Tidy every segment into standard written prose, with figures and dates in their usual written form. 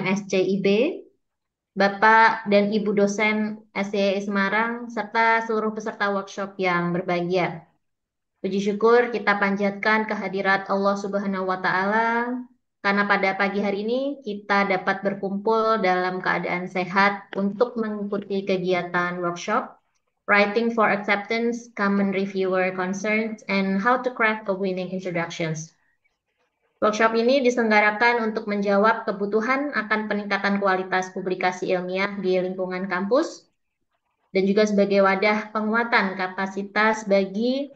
MSCIB, Bapak dan Ibu dosen SDI Semarang, serta seluruh peserta workshop yang berbahagia. Puji syukur kita panjatkan kehadirat Allah Subhanahu wa Ta'ala, karena pada pagi hari ini kita dapat berkumpul dalam keadaan sehat untuk mengikuti kegiatan workshop Writing for Acceptance, Common Reviewer Concerns, and How to Craft a Winning Introductions. Workshop ini diselenggarakan untuk menjawab kebutuhan akan peningkatan kualitas publikasi ilmiah di lingkungan kampus dan juga sebagai wadah penguatan kapasitas bagi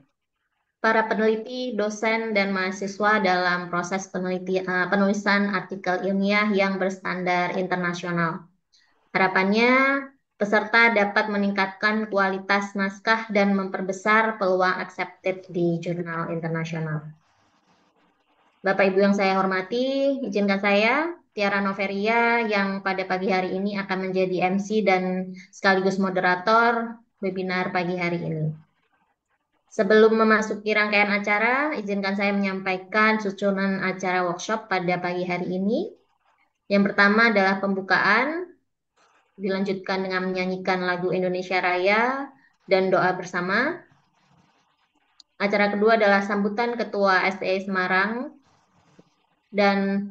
para peneliti, dosen, dan mahasiswa dalam proses penulisan artikel ilmiah yang berstandar internasional. Harapannya, peserta dapat meningkatkan kualitas naskah dan memperbesar peluang accepted di jurnal internasional. Bapak Ibu yang saya hormati, izinkan saya, Tiara Noveria, yang pada pagi hari ini akan menjadi MC dan sekaligus moderator webinar pagi hari ini. Sebelum memasuki rangkaian acara, izinkan saya menyampaikan susunan acara workshop pada pagi hari ini. Yang pertama adalah pembukaan, dilanjutkan dengan menyanyikan lagu Indonesia Raya dan doa bersama. Acara kedua adalah sambutan Ketua SDI Semarang dan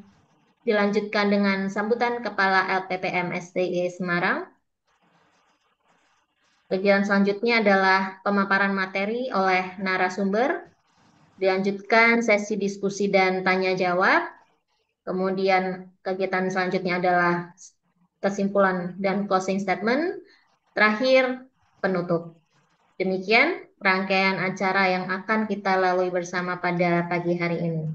dilanjutkan dengan sambutan Kepala LPPM SDI Semarang. Kegiatan selanjutnya adalah pemaparan materi oleh narasumber, dilanjutkan sesi diskusi dan tanya jawab. Kemudian kegiatan selanjutnya adalah kesimpulan dan closing statement. Terakhir, penutup. Demikian rangkaian acara yang akan kita lalui bersama pada pagi hari ini.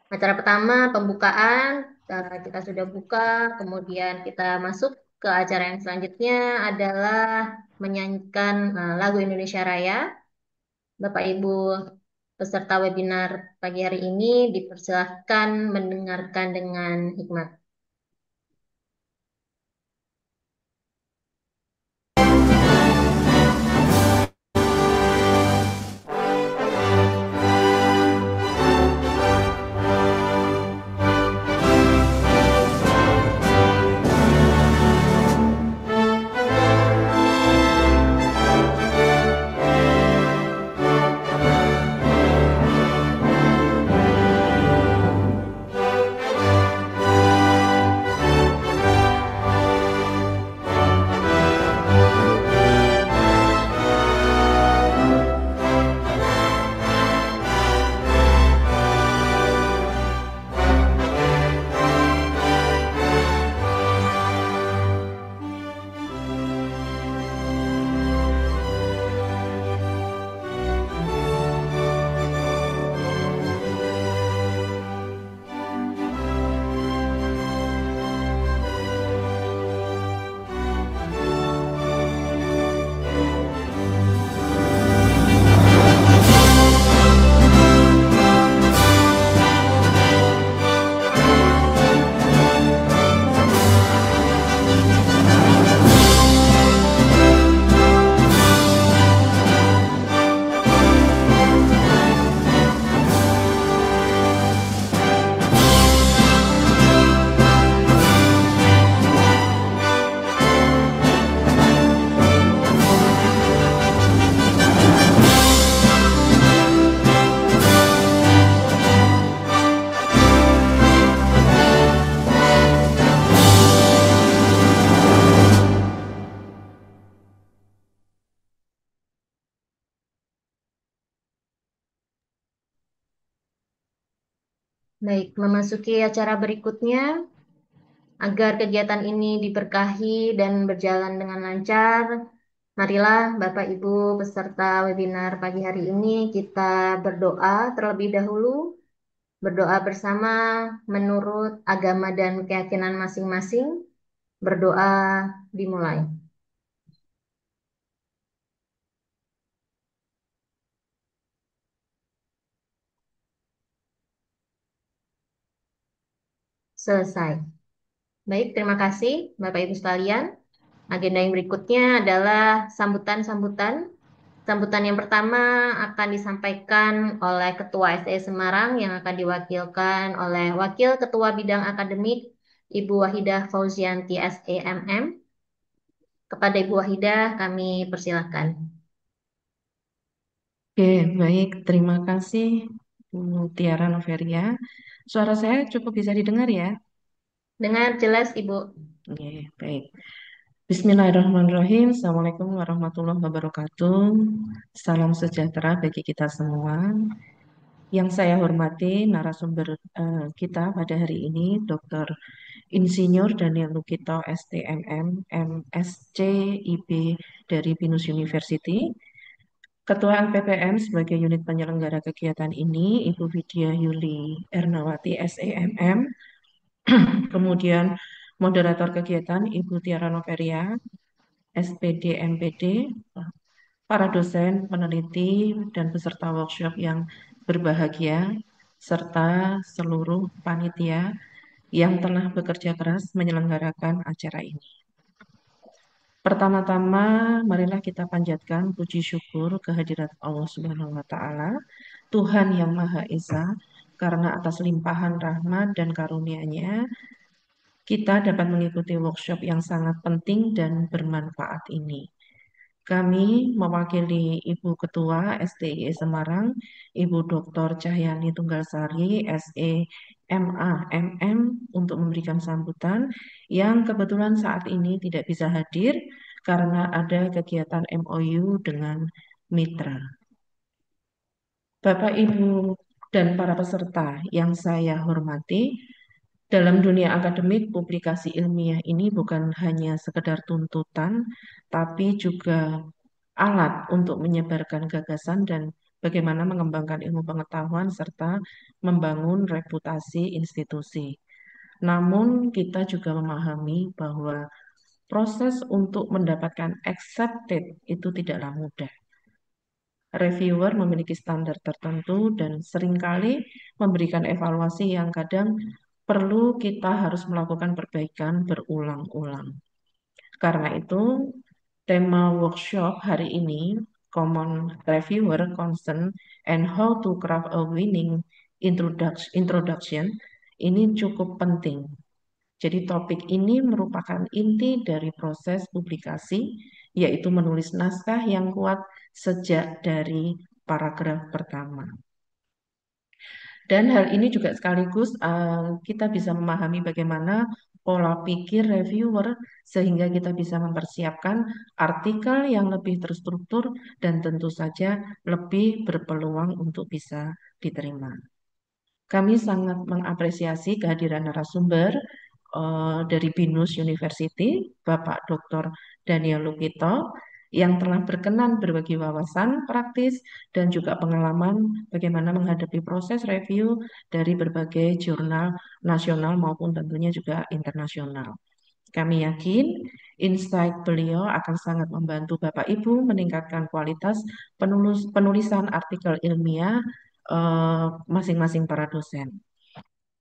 Acara pertama, pembukaan. Kita sudah buka, kemudian kita masuk ke acara yang selanjutnya adalah menyanyikan lagu Indonesia Raya. Bapak Ibu peserta webinar pagi hari ini dipersilahkan mendengarkan dengan hikmat. Baik, memasuki acara berikutnya, agar kegiatan ini diberkahi dan berjalan dengan lancar, marilah Bapak Ibu peserta webinar pagi hari ini kita berdoa terlebih dahulu, berdoa bersama menurut agama dan keyakinan masing-masing. Berdoa dimulai. Selesai. Baik, terima kasih Bapak Ibu sekalian. Agenda yang berikutnya adalah sambutan-sambutan. Sambutan yang pertama akan disampaikan oleh Ketua SDI Semarang yang akan diwakilkan oleh Wakil Ketua Bidang Akademik Ibu Wahidah Fauzianti SEMM. Kepada Ibu Wahidah kami persilahkan. Oke, baik. Terima kasih, Bu Tiara Noveria. Suara saya cukup bisa didengar ya? Dengar jelas Ibu. Oke, baik. Bismillahirrahmanirrahim. Assalamualaikum warahmatullahi wabarakatuh. Salam sejahtera bagi kita semua. Yang saya hormati narasumber kita pada hari ini, Dr. Insinyur Daniel Lukito, STMM, MSc, IB dari Binus University. Ketua LPPM sebagai unit penyelenggara kegiatan ini, Ibu Widya Yuli Ernawati, SEMM. Kemudian moderator kegiatan, Ibu Tiara Noveria, SPD, MPD, para dosen, peneliti, dan peserta workshop yang berbahagia, serta seluruh panitia yang telah bekerja keras menyelenggarakan acara ini. Pertama-tama, marilah kita panjatkan puji syukur kehadirat Allah Subhanahu wa Ta'ala, Tuhan yang Maha Esa, karena atas limpahan rahmat dan karunia-Nya, kita dapat mengikuti workshop yang sangat penting dan bermanfaat ini. Kami mewakili Ibu Ketua STIE Semarang, Ibu Dr. Cahyani Tunggalsari, SE MA MM, untuk memberikan sambutan yang kebetulan saat ini tidak bisa hadir karena ada kegiatan MOU dengan mitra. Bapak, Ibu, dan para peserta yang saya hormati, dalam dunia akademik, publikasi ilmiah ini bukan hanya sekedar tuntutan, tapi juga alat untuk menyebarkan gagasan dan bagaimana mengembangkan ilmu pengetahuan serta membangun reputasi institusi. Namun, kita juga memahami bahwa proses untuk mendapatkan accepted itu tidaklah mudah. Reviewer memiliki standar tertentu dan seringkali memberikan evaluasi yang kadang perlu kita harus melakukan perbaikan berulang-ulang. Karena itu, tema workshop hari ini, Common Reviewer Concern and How to Craft a Winning Introduction, ini cukup penting. Jadi topik ini merupakan inti dari proses publikasi, yaitu menulis naskah yang kuat sejak dari paragraf pertama. Dan hal ini juga sekaligus kita bisa memahami bagaimana pola pikir reviewer sehingga kita bisa mempersiapkan artikel yang lebih terstruktur dan tentu saja lebih berpeluang untuk bisa diterima. Kami sangat mengapresiasi kehadiran narasumber dari Binus University, Bapak Dr. Daniel Lukito, yang telah berkenan berbagi wawasan praktis dan juga pengalaman bagaimana menghadapi proses review dari berbagai jurnal nasional maupun tentunya juga internasional. Kami yakin insight beliau akan sangat membantu Bapak Ibu meningkatkan kualitas penulisan artikel ilmiah masing-masing para dosen.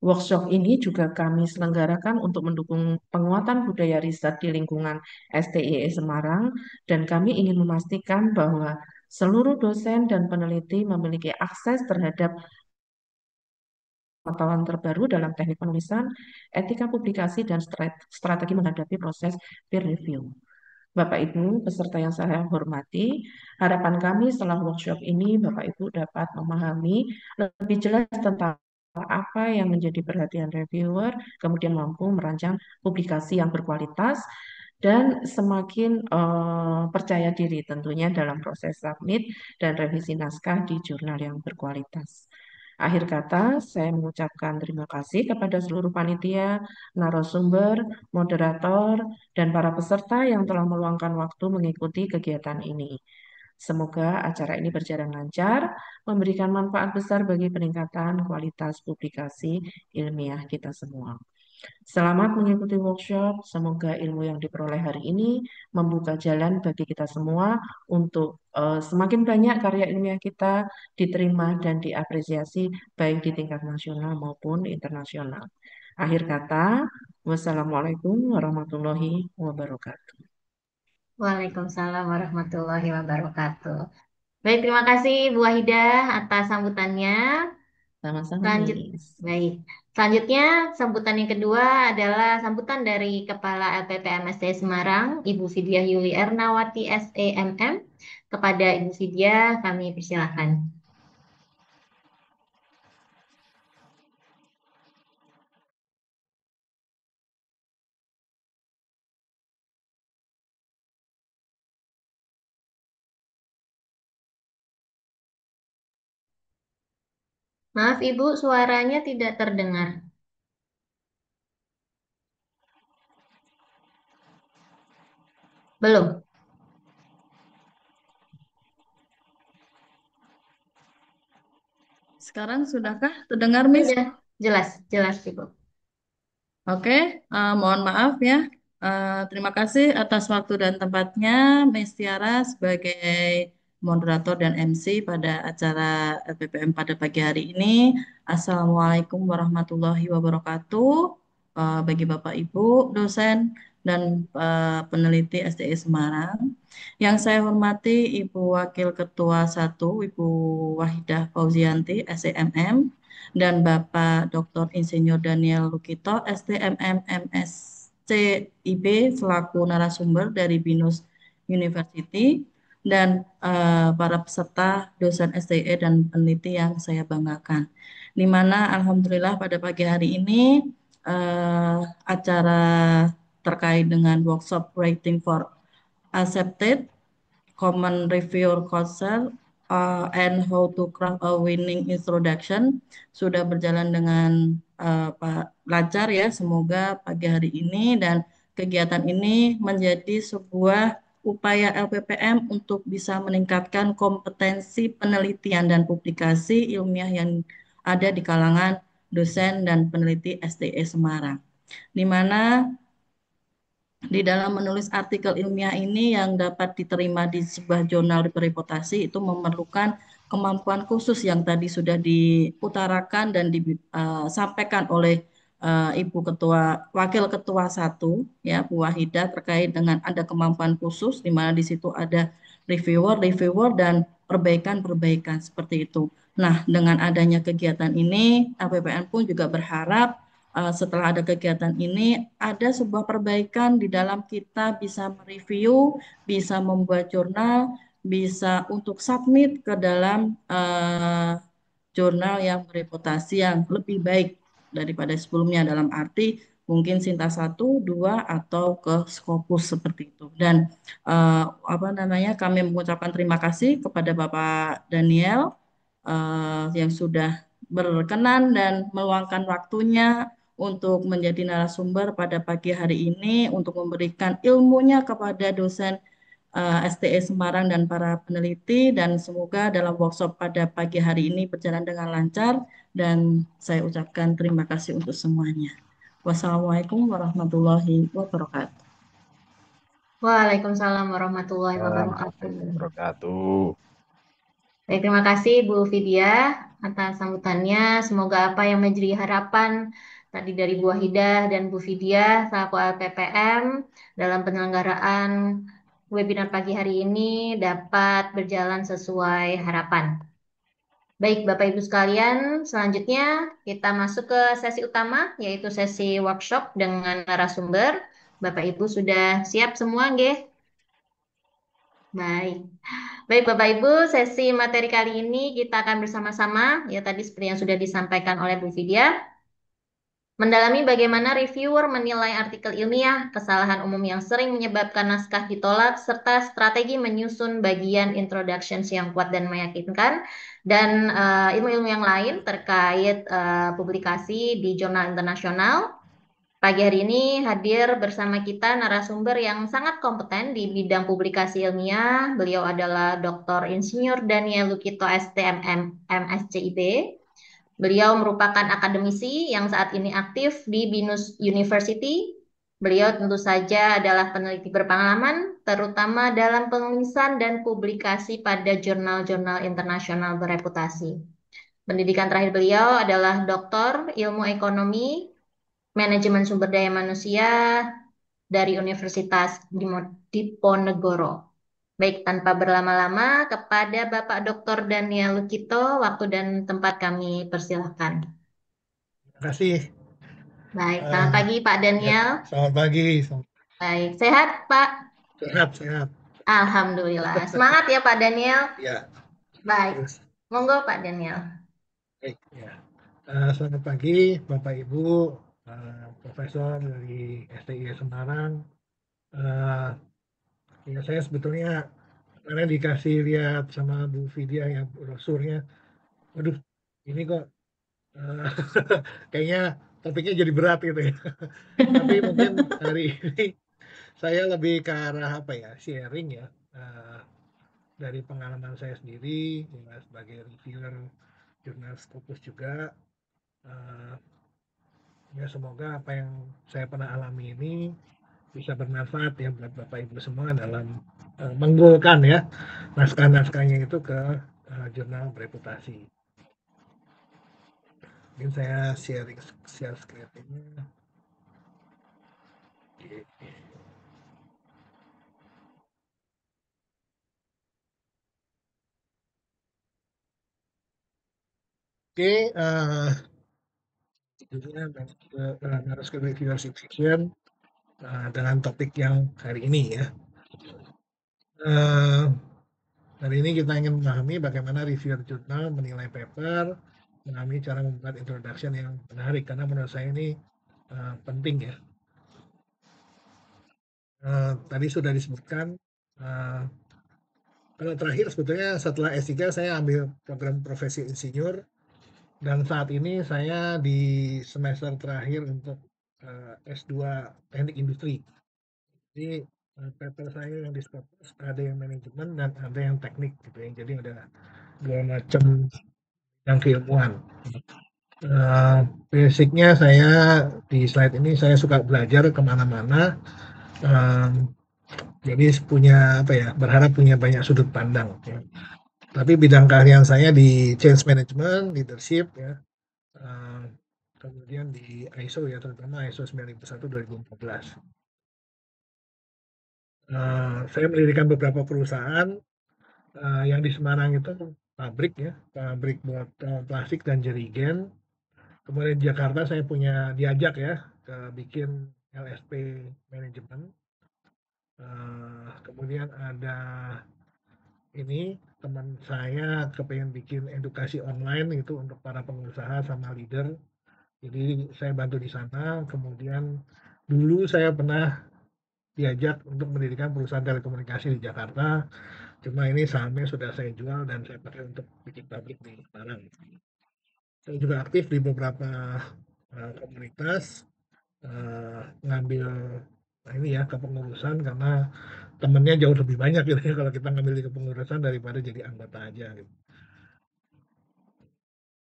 Workshop ini juga kami selenggarakan untuk mendukung penguatan budaya riset di lingkungan STIE Semarang, dan kami ingin memastikan bahwa seluruh dosen dan peneliti memiliki akses terhadap pengetahuan terbaru dalam teknik penulisan, etika publikasi, dan strategi menghadapi proses peer review. Bapak Ibu, peserta yang saya hormati, harapan kami setelah workshop ini Bapak Ibu dapat memahami lebih jelas tentang apa yang menjadi perhatian reviewer, kemudian mampu merancang publikasi yang berkualitas, dan semakin percaya diri tentunya dalam proses submit dan revisi naskah di jurnal yang berkualitas. Akhir kata, saya mengucapkan terima kasih kepada seluruh panitia, narasumber, moderator, dan para peserta yang telah meluangkan waktu mengikuti kegiatan ini. Semoga acara ini berjalan lancar, memberikan manfaat besar bagi peningkatan kualitas publikasi ilmiah kita semua. Selamat mengikuti workshop. Semoga ilmu yang diperoleh hari ini membuka jalan bagi kita semua untuk semakin banyak karya ilmiah kita diterima dan diapresiasi baik di tingkat nasional maupun internasional. Akhir kata, wassalamualaikum warahmatullahi wabarakatuh. Waalaikumsalam warahmatullahi wabarakatuh. Baik, terima kasih Bu Wahidah atas sambutannya. Sama-sama, Lanjut. Miss. Baik. Selanjutnya, sambutan yang kedua adalah sambutan dari Kepala LPPMST Semarang, Ibu Vidya Yuli Ernawati SEMM. Kepada Ibu Vidya, kami persilakan. Maaf Ibu, suaranya tidak terdengar. Belum? Sekarang sudahkah terdengar, Miss? Sudah, jelas, jelas Ibu. Oke, mohon maaf ya. Terima kasih atas waktu dan tempatnya, Miss Tiara sebagai moderator dan MC pada acara LPPM pada pagi hari ini. Assalamualaikum warahmatullahi wabarakatuh. Bagi Bapak Ibu, dosen dan peneliti SDI Semarang. Yang saya hormati Ibu Wakil Ketua 1, Ibu Wahidah Fauzianti, SEMM, dan Bapak Dr. Insinyur Daniel Lukito, STMM MSCIB selaku narasumber dari BINUS University dan para peserta dosen STE dan peneliti yang saya banggakan. Di mana alhamdulillah pada pagi hari ini acara terkait dengan workshop Writing for Accepted Common Review Coursel and How to Craft a Winning Introduction sudah berjalan dengan lancar ya. Semoga pagi hari ini dan kegiatan ini menjadi sebuah upaya LPPM untuk bisa meningkatkan kompetensi penelitian dan publikasi ilmiah yang ada di kalangan dosen dan peneliti STE Semarang. Di mana di dalam menulis artikel ilmiah ini yang dapat diterima di sebuah jurnal bereputasi itu memerlukan kemampuan khusus yang tadi sudah diutarakan dan disampaikan oleh Ibu Ketua, Wakil Ketua 1, ya Bu Wahida terkait dengan ada kemampuan khusus di mana di situ ada reviewer dan perbaikan-perbaikan seperti itu. Nah, dengan adanya kegiatan ini, APPN pun juga berharap setelah ada kegiatan ini, ada sebuah perbaikan di dalam kita bisa mereview, bisa membuat jurnal, bisa untuk submit ke dalam jurnal yang bereputasi yang lebih baik daripada sebelumnya dalam arti mungkin Sinta 1, 2, atau ke Scopus seperti itu. Dan apa namanya kami mengucapkan terima kasih kepada Bapak Daniel yang sudah berkenan dan meluangkan waktunya untuk menjadi narasumber pada pagi hari ini untuk memberikan ilmunya kepada dosen STE Semarang dan para peneliti dan semoga dalam workshop pada pagi hari ini berjalan dengan lancar dan saya ucapkan terima kasih untuk semuanya. Wassalamualaikum warahmatullahi wabarakatuh. Waalaikumsalam warahmatullahi wabarakatuh. Warahmatullahi wabarakatuh. Baik, terima kasih Bu Vidya atas sambutannya. Semoga apa yang menjadi harapan tadi dari Bu Wahidah dan Bu Vidya selaku LPPM dalam penyelenggaraan webinar pagi hari ini dapat berjalan sesuai harapan. Baik, Bapak Ibu sekalian, selanjutnya kita masuk ke sesi utama, yaitu sesi workshop dengan narasumber. Bapak Ibu sudah siap semua, nggih? Baik. Baik, Bapak Ibu, sesi materi kali ini kita akan bersama-sama, ya tadi seperti yang sudah disampaikan oleh Bu Vidya, mendalami bagaimana reviewer menilai artikel ilmiah, kesalahan umum yang sering menyebabkan naskah ditolak, serta strategi menyusun bagian introductions yang kuat dan meyakinkan, dan ilmu-ilmu yang lain terkait publikasi di jurnal internasional. Pagi hari ini hadir bersama kita narasumber yang sangat kompeten di bidang publikasi ilmiah. Beliau adalah Dr. Insinyur Daniel Lukito STMM MSCIB. Beliau merupakan akademisi yang saat ini aktif di BINUS University. Beliau tentu saja adalah peneliti berpengalaman, terutama dalam penulisan dan publikasi pada jurnal-jurnal internasional bereputasi. Pendidikan terakhir beliau adalah Doktor Ilmu Ekonomi Manajemen Sumber Daya Manusia dari Universitas Diponegoro. Baik, tanpa berlama-lama, kepada Bapak Dr. Daniel Lukito, waktu dan tempat kami persilahkan. kasih. Baik, selamat pagi Pak Ya, Daniel. selamat pagi. Baik, sehat Pak? Sehat. Alhamdulillah. Semangat ya Pak Daniel. Ya, Baik, terus monggo Pak Daniel. baik ya. Selamat pagi Bapak Ibu, Profesor dari STI Semarang. Eh, Ya saya sebetulnya kemarin dikasih lihat sama Bu Vidya ya brosurnya. Waduh, ini kok eh, kayaknya topiknya jadi berat gitu ya. Tapi mungkin hari ini saya lebih ke arah apa ya, sharing ya. eh, dari pengalaman saya sendiri ya, sebagai reviewer jurnal Scopus juga. eh, Ya semoga apa yang saya pernah alami ini bisa bermanfaat ya buat Bapak Ibu semua dalam menggolkan ya naskah-naskahnya itu ke jurnal bereputasi. Mungkin saya share screen ini. Oke, judulnya Manuscript Reviewership Fiction dengan topik yang hari ini ya. Eh, Hari ini kita ingin memahami bagaimana reviewer jurnal menilai paper, memahami cara membuat introduction yang menarik karena menurut saya ini penting ya. Tadi sudah disebutkan kalau terakhir sebetulnya setelah S3 saya ambil program profesi insinyur dan saat ini saya di semester terakhir untuk S2 teknik industri. Jadi paper saya yang di Scopus ada yang manajemen dan ada yang teknik gitu ya. Jadi ada dua macam yang keilmuan. Basicnya saya di slide ini saya suka belajar kemana-mana. Jadi punya apa ya, berharap punya banyak sudut pandang ya. Tapi bidang keahlian saya di change management, leadership ya. Kemudian di ISO ya, terutama ISO 9001 2014. Saya mendirikan beberapa perusahaan yang di Semarang itu pabrik ya, pabrik botol plastik dan jerigen. Kemudian di Jakarta saya punya diajak ya ke bikin LSP manajemen. Kemudian ada ini teman saya kepengen bikin edukasi online itu untuk para pengusaha sama leader. Jadi saya bantu di sana. Kemudian dulu saya pernah diajak untuk mendirikan perusahaan telekomunikasi di Jakarta. Cuma ini sahamnya sudah saya jual dan saya pakai untuk bikin pabrik di Semarang. Saya juga aktif di beberapa komunitas, ngambil ini ya kepengurusan karena temennya jauh lebih banyak gitu ya kalau kita ngambil di kepengurusan daripada jadi anggota aja gitu.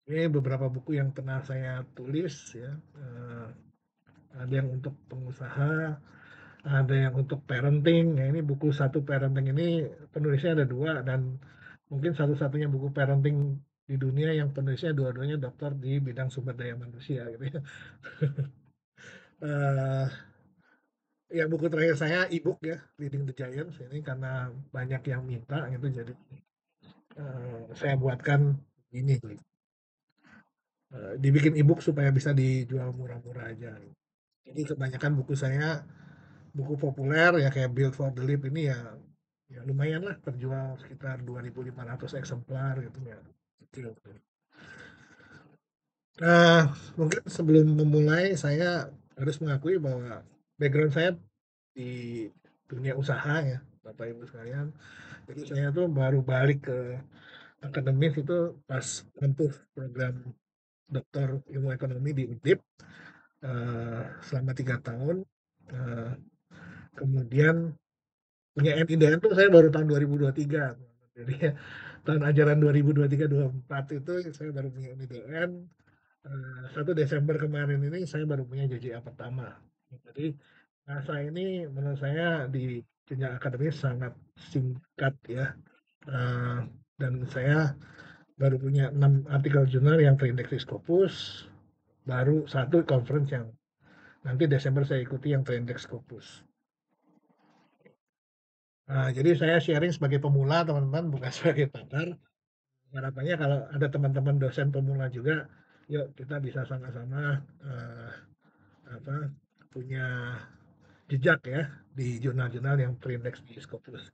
Ini beberapa buku yang pernah saya tulis ya. Ada yang untuk pengusaha, ada yang untuk parenting. Ya, ini buku satu parenting ini penulisnya ada dua dan mungkin satu-satunya buku parenting di dunia yang penulisnya dua-duanya dokter di bidang sumber daya manusia gitu ya. Yang buku terakhir saya e-book ya, Leading the Giants ini karena banyak yang minta gitu jadi saya buatkan ini dibikin e-book supaya bisa dijual murah-murah aja. Jadi kebanyakan buku saya buku populer ya kayak Build for the Leap ini ya lumayan lah terjual sekitar 2.500 eksemplar gitu ya. Kecil. Mungkin sebelum memulai saya harus mengakui bahwa background saya di dunia usaha ya Bapak Ibu sekalian. Jadi saya tuh baru balik ke akademis itu pas menempuh program doktor ilmu ekonomi di UNDIP selama 3 tahun. Kemudian punya MIDN tuh saya baru tahun 2023. Jadi tahun ajaran 2023-2024 itu saya baru punya MIDN. 1 Desember kemarin ini saya baru punya JJA pertama. Jadi masa ini menurut saya di jenjang akademis sangat singkat ya. Dan saya baru punya 6 artikel jurnal yang terindeks di Scopus, baru 1 conference yang nanti Desember saya ikuti yang terindeks Scopus. Jadi saya sharing sebagai pemula teman-teman, bukan sebagai pakar. Harapannya kalau ada teman-teman dosen pemula juga yuk kita bisa sama-sama punya jejak ya di jurnal-jurnal yang terindeks di Scopus.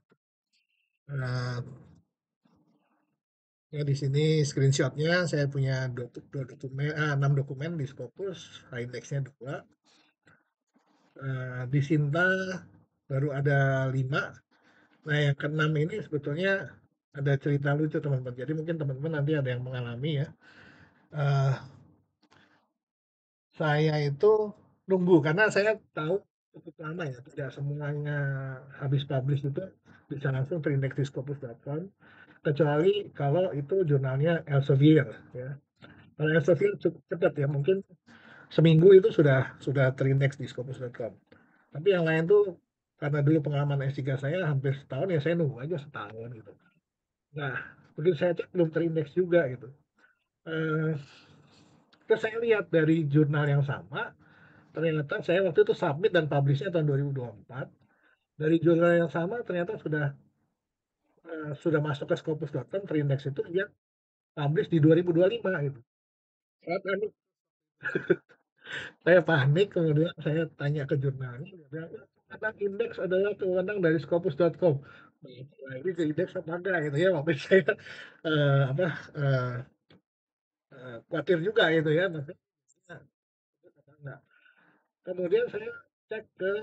Ya di sini screenshotnya saya punya 6 dokumen di Scopus, indeksnya 2. Di Sinta baru ada 5. Nah yang ke-6 ini sebetulnya ada cerita lucu teman-teman. Jadi mungkin teman-teman nanti ada yang mengalami ya. Uh, saya itu nunggu karena saya tahu cukup lama ya, tidak semuanya habis publish itu bisa langsung terindeks di Scopus.com, kecuali kalau itu jurnalnya Elsevier ya. Kalau Elsevier cukup cepat ya, mungkin seminggu itu sudah terindeks di Scopus.com. Tapi yang lain tuh karena dulu pengalaman S3 saya hampir setahun ya, saya nunggu aja setahun gitu. Nah, begitu saya cek belum terindeks juga gitu. Terus saya lihat dari jurnal yang sama, ternyata saya waktu itu submit dan publishnya tahun 2024. Dari jurnal yang sama ternyata sudah masuk ke Scopus.com, terindeks itu yang publish di 2025 gitu. Saya panik, kemudian saya tanya ke jurnalnya, dia bilang, "Tentang indeks adalah kewenangan dari Scopus.com." Nah, ini ke indeks apa enggak gitu ya, waktu itu saya apa, khawatir juga gitu ya, maksudnya apa enggak. Kemudian saya cek ke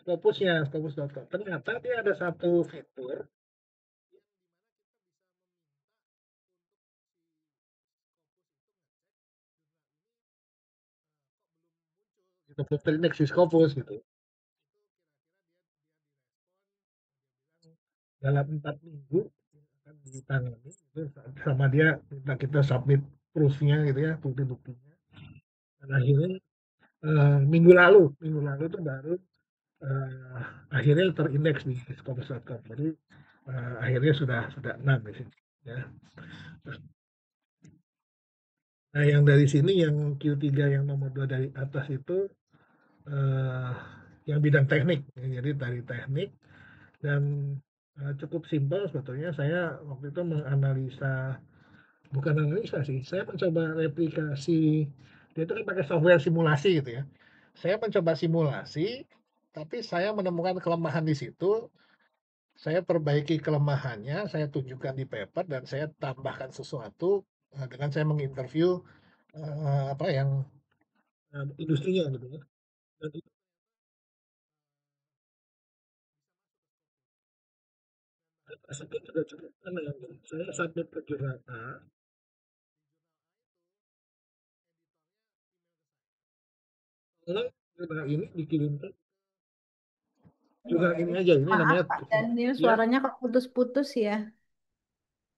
Scopusnya, Scopus.com. Ternyata dia ada satu fitur gitu, belum terindeks di Scopus gitu. Dalam 4 minggu akan ditangani itu sama dia minta kita submit proof-nya gitu ya, bukti-buktinya. Dan akhirnya minggu lalu itu baru akhirnya terindeks di Scopus.com. Jadi akhirnya sudah 6 di sini ya. Nah yang dari sini yang Q3 yang nomor 2 dari atas itu yang bidang teknik ya. Jadi dari teknik dan cukup simpel sebetulnya. Saya waktu itu bukan analisa sih, saya mencoba replikasi. Dia itu kan pakai software simulasi gitu ya. Saya mencoba simulasi, tapi saya menemukan kelemahan di situ. Saya perbaiki kelemahannya, saya tunjukkan di paper dan saya tambahkan sesuatu dengan saya menginterview apa yang industrinya gitu ya. Dan itu saya sudah cukup aneh. Saya submit ke jurnal A, tolong jurnal ini dikirimkan, jurnal ini aja, ini Maaf namanya Pak Daniel, ya. suaranya kok putus-putus ya?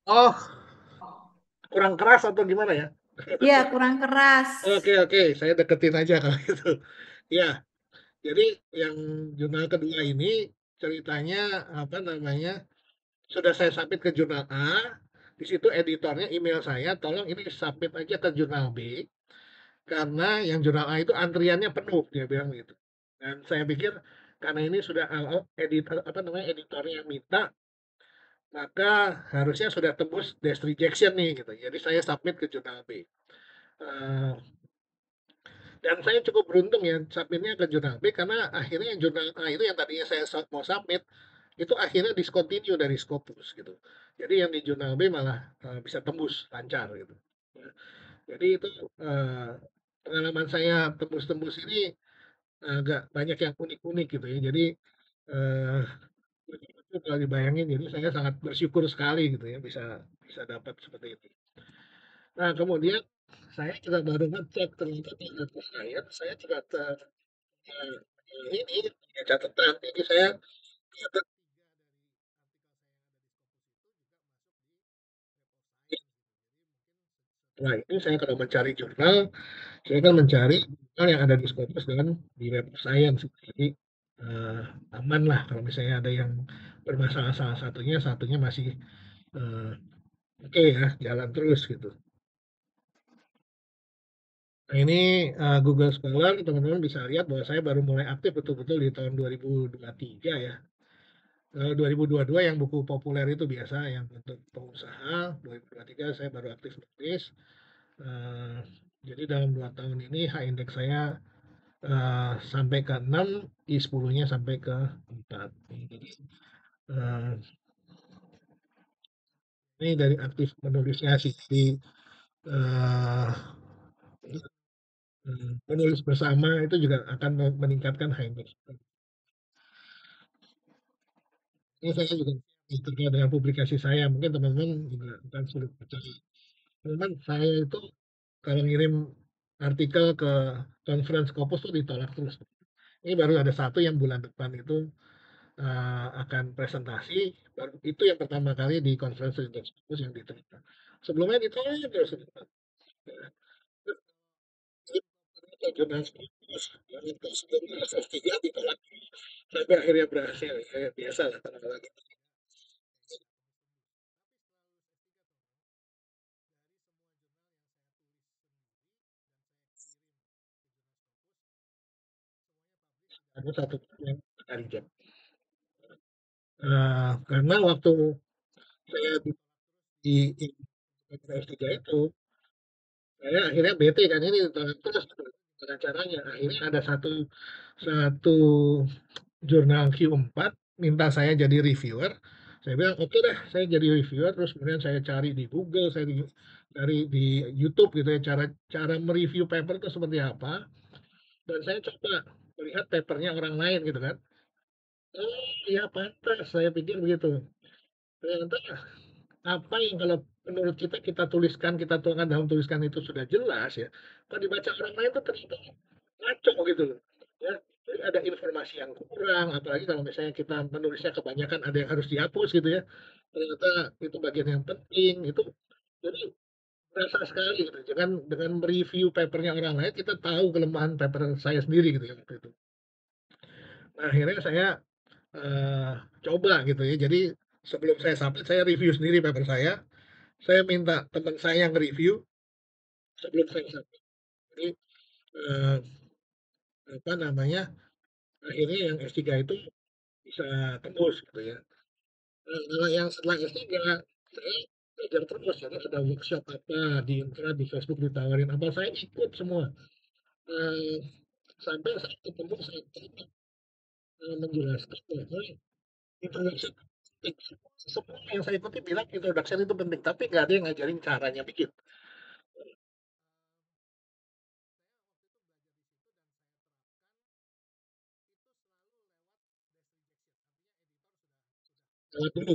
Oh, kurang keras atau gimana ya? Iya, kurang keras. Oke, saya deketin aja kalau gitu. Ya, jadi yang jurnal kedua ini ceritanya apa namanya? Sudah saya submit ke jurnal A, di situ editornya email saya, tolong ini submit aja ke jurnal B, karena yang jurnal A itu antriannya penuh, dia bilang gitu. Dan saya pikir karena ini sudah editornya yang minta, maka harusnya sudah tembus desk rejection nih gitu. Jadi saya submit ke jurnal B. Uh, dan saya cukup beruntung ya submitnya ke jurnal B karena akhirnya jurnal A itu yang tadinya saya mau submit itu akhirnya discontinue dari Scopus gitu. Jadi yang di jurnal B malah bisa tembus lancar gitu. Ya. Jadi itu pengalaman saya tembus-tembus ini agak banyak yang unik-unik gitu ya. Jadi uh, itu kalau dibayangin, jadi saya sangat bersyukur sekali gitu ya bisa bisa dapat seperti itu. Nah kemudian saya juga baru ngecek ternyata di laptop saya juga ini punya catatan. Jadi saya catat, wah ini saya kalau mencari jurnal, saya kan mencari jurnal yang ada di Scopus dan di Web of Science. Jadi aman lah kalau misalnya ada yang bermasalah salah satunya, satunya masih eh, oke ya, jalan terus gitu. Nah ini Google Scholar, teman-teman bisa lihat bahwa saya baru mulai aktif betul-betul di tahun 2023 ya. 2022 yang buku populer itu biasa, yang untuk pengusaha. 2023 saya baru aktif nulis. Jadi dalam 2 tahun ini H-index saya sampai ke 6, I10-nya sampai ke 4. Jadi eh, ini dari aktif menulisnya sih. Jadi eh, menulis bersama itu juga akan meningkatkan H-index. Ini saya juga terkait dengan publikasi saya, mungkin teman-teman juga akan sulit percaya. Teman saya itu kalau ngirim artikel ke conference Scopus tuh ditolak terus. Ini baru ada satu yang bulan depan itu akan presentasi, baru itu yang pertama kali di conference Scopus yang diterima. Sebelumnya ditolak terus. Jurnal Scopus yang itu sebelumnya S3 ditolak sampai akhirnya berhasil. Ya, biasa lah kalau lagi. Ada satu yang dari jam. Karena waktu saya di S3 itu, saya akhirnya bete kan ini ditolak terus gimana caranya. Akhirnya ada satu satu jurnal Q4 minta saya jadi reviewer. Saya bilang oke deh, saya jadi reviewer. Terus kemudian saya cari di Google, saya cari di YouTube gitu ya cara cara mereview paper itu seperti apa. Dan saya coba melihat papernya orang lain gitu kan. Oh iya pantas, saya pikir begitu. Ternyata apa yang kalau menurut kita kita tuliskan, kita tuangkan dalam tuliskan itu sudah jelas ya. Kalau dibaca orang lain itu ternyata ngaco gitu loh. Ya, jadi ada informasi yang kurang, apalagi kalau misalnya kita menulisnya kebanyakan ada yang harus dihapus gitu ya. Ternyata itu bagian yang penting itu. Jadi berasa sekali gitu. Dengan mereview papernya orang lain kita tahu kelemahan paper saya sendiri gitu ya waktu itu. Nah, akhirnya saya eh, coba gitu ya. Jadi sebelum saya submit saya review sendiri paper saya minta teman saya yang review sebelum saya submit. Jadi eh, apa namanya? Akhirnya yang S3 itu bisa tembus gitu ya. Nah, kalau yang setelah S3 saya belajar terus jadi ada workshop apa di internet di Facebook ditawarin apa saya ikut semua. Eh, Sampai saya ketemu satu menjelaskan bahwa introduction penting. Semua yang saya ikuti bilang introduction itu penting, tapi nggak ada yang ngajarin caranya bikin. Kalau dulu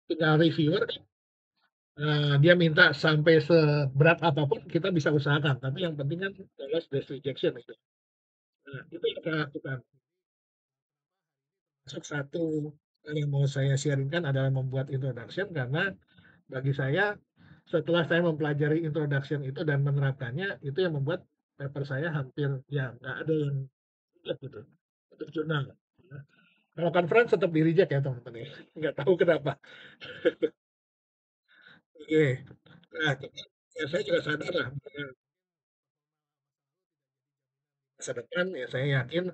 tinggal reviewer kan dia minta sampai seberat apapun kita bisa usahakan, tapi yang penting kan lolos dari rejection itu. Nah, itu yang saya lakukan. Masuk satu hal yang mau saya sharingkan adalah membuat introduction karena bagi saya setelah saya mempelajari introduction itu dan menerapkannya itu yang membuat paper saya hampir ya nggak ada yang reject gitu untuk jurnal. Nah, kalau conference tetap di reject ya teman-teman ya. Nggak tahu kenapa. Oke. Nah, ya saya juga sadar lah masa depan ya saya yakin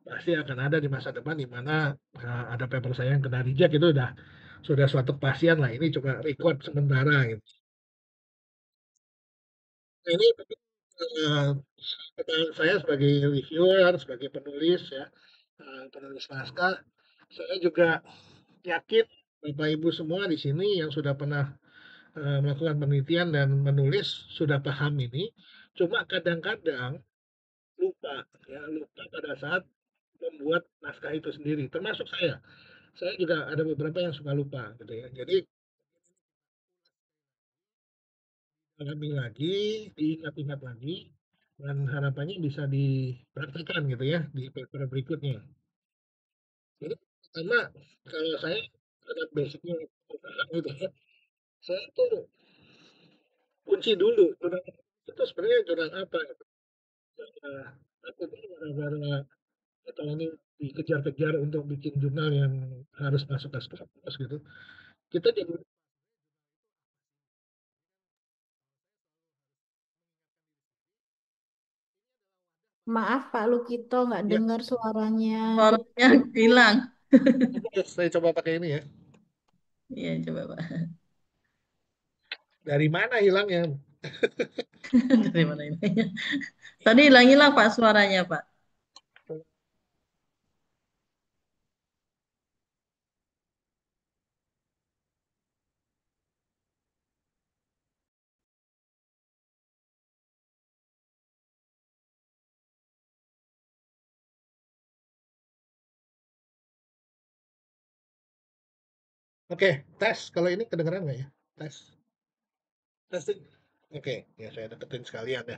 pasti akan ada di masa depan di mana ada paper saya yang kena reject itu sudah suatu kepastian lah ini cuma record sementara gitu. Nah, ini eh, pengalaman saya sebagai reviewer, sebagai penulis ya, penulis naskah, saya juga yakin Bapak Ibu semua di sini yang sudah pernah melakukan penelitian dan menulis sudah paham ini. Cuma kadang-kadang lupa ya, lupa pada saat membuat naskah itu sendiri, termasuk saya. Saya juga ada beberapa yang suka lupa gitu ya. Jadi alami lagi, diingat-ingat lagi, dan harapannya bisa dipraktikkan gitu ya di paper berikutnya. Jadi pertama kalau saya karena basicnya perusahaan gitu ya, saya tuh kunci dulu jurnal itu sebenarnya jurnal apa gitu. Nah, aku tuh gara-gara atau ini dikejar-kejar untuk bikin jurnal yang harus masuk ke Scopus gitu. Kita jadi Maaf Pak Lukito nggak ya, dengar suaranya. Suaranya hilang. saya coba pakai ini ya. Iya, coba Pak. Dari mana hilangnya? Dari mana emailnya? Tadi hilang-hilang Pak suaranya Pak. Oke, tes. Kalau ini kedengeran nggak ya? Tes. Testing. Oke, ya saya deketin sekalian ya.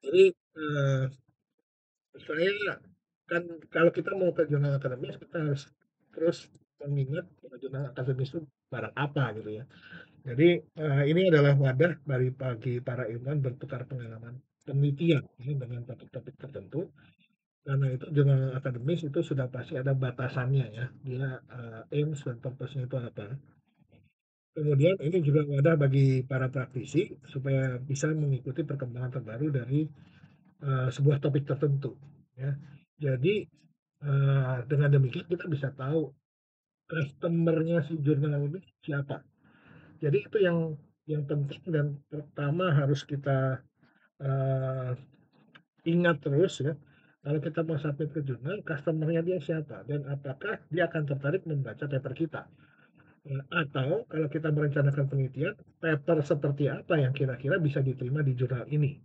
Jadi, eh, saya kan kalau kita mau ke jurnal akademis kita harus terus mengingat jurnal akademis itu barang apa gitu ya. Jadi ini adalah wadah bagi para ilmuwan bertukar pengalaman penelitian ya, dengan topik-topik tertentu. Karena itu jurnal akademis itu sudah pasti ada batasannya ya. Dia aims dan purpose-nya itu apa. Kemudian ini juga wadah bagi para praktisi supaya bisa mengikuti perkembangan terbaru dari sebuah topik tertentu ya. Jadi dengan demikian kita bisa tahu customer-nya si jurnal ini siapa. Jadi itu yang penting dan pertama harus kita uh, ingat terus ya. Kalau kita mau submit ke jurnal, customer-nya dia siapa dan apakah dia akan tertarik membaca paper kita. Atau kalau kita merencanakan penelitian, paper seperti apa yang kira-kira bisa diterima di jurnal ini.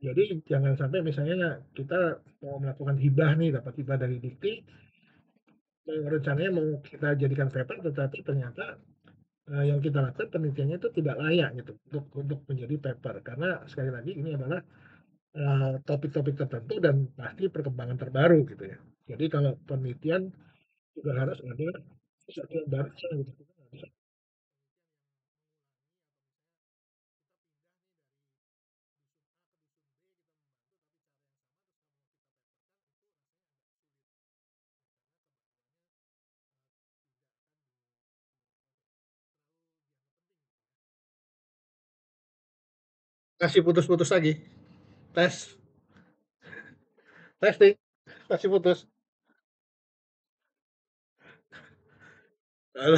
Jadi jangan sampai misalnya kita mau melakukan hibah nih, dapat hibah dari Dikti, rencananya mau kita jadikan paper, tetapi ternyata yang kita lakukan penelitiannya itu tidak layak gitu untuk menjadi paper karena sekali lagi ini adalah topik-topik tertentu dan pasti perkembangan terbaru gitu ya. Jadi kalau penelitian juga harus ada sesuatu yang baru gitu. Kasih putus-putus lagi. Tes. Testing. Kasih putus. Halo.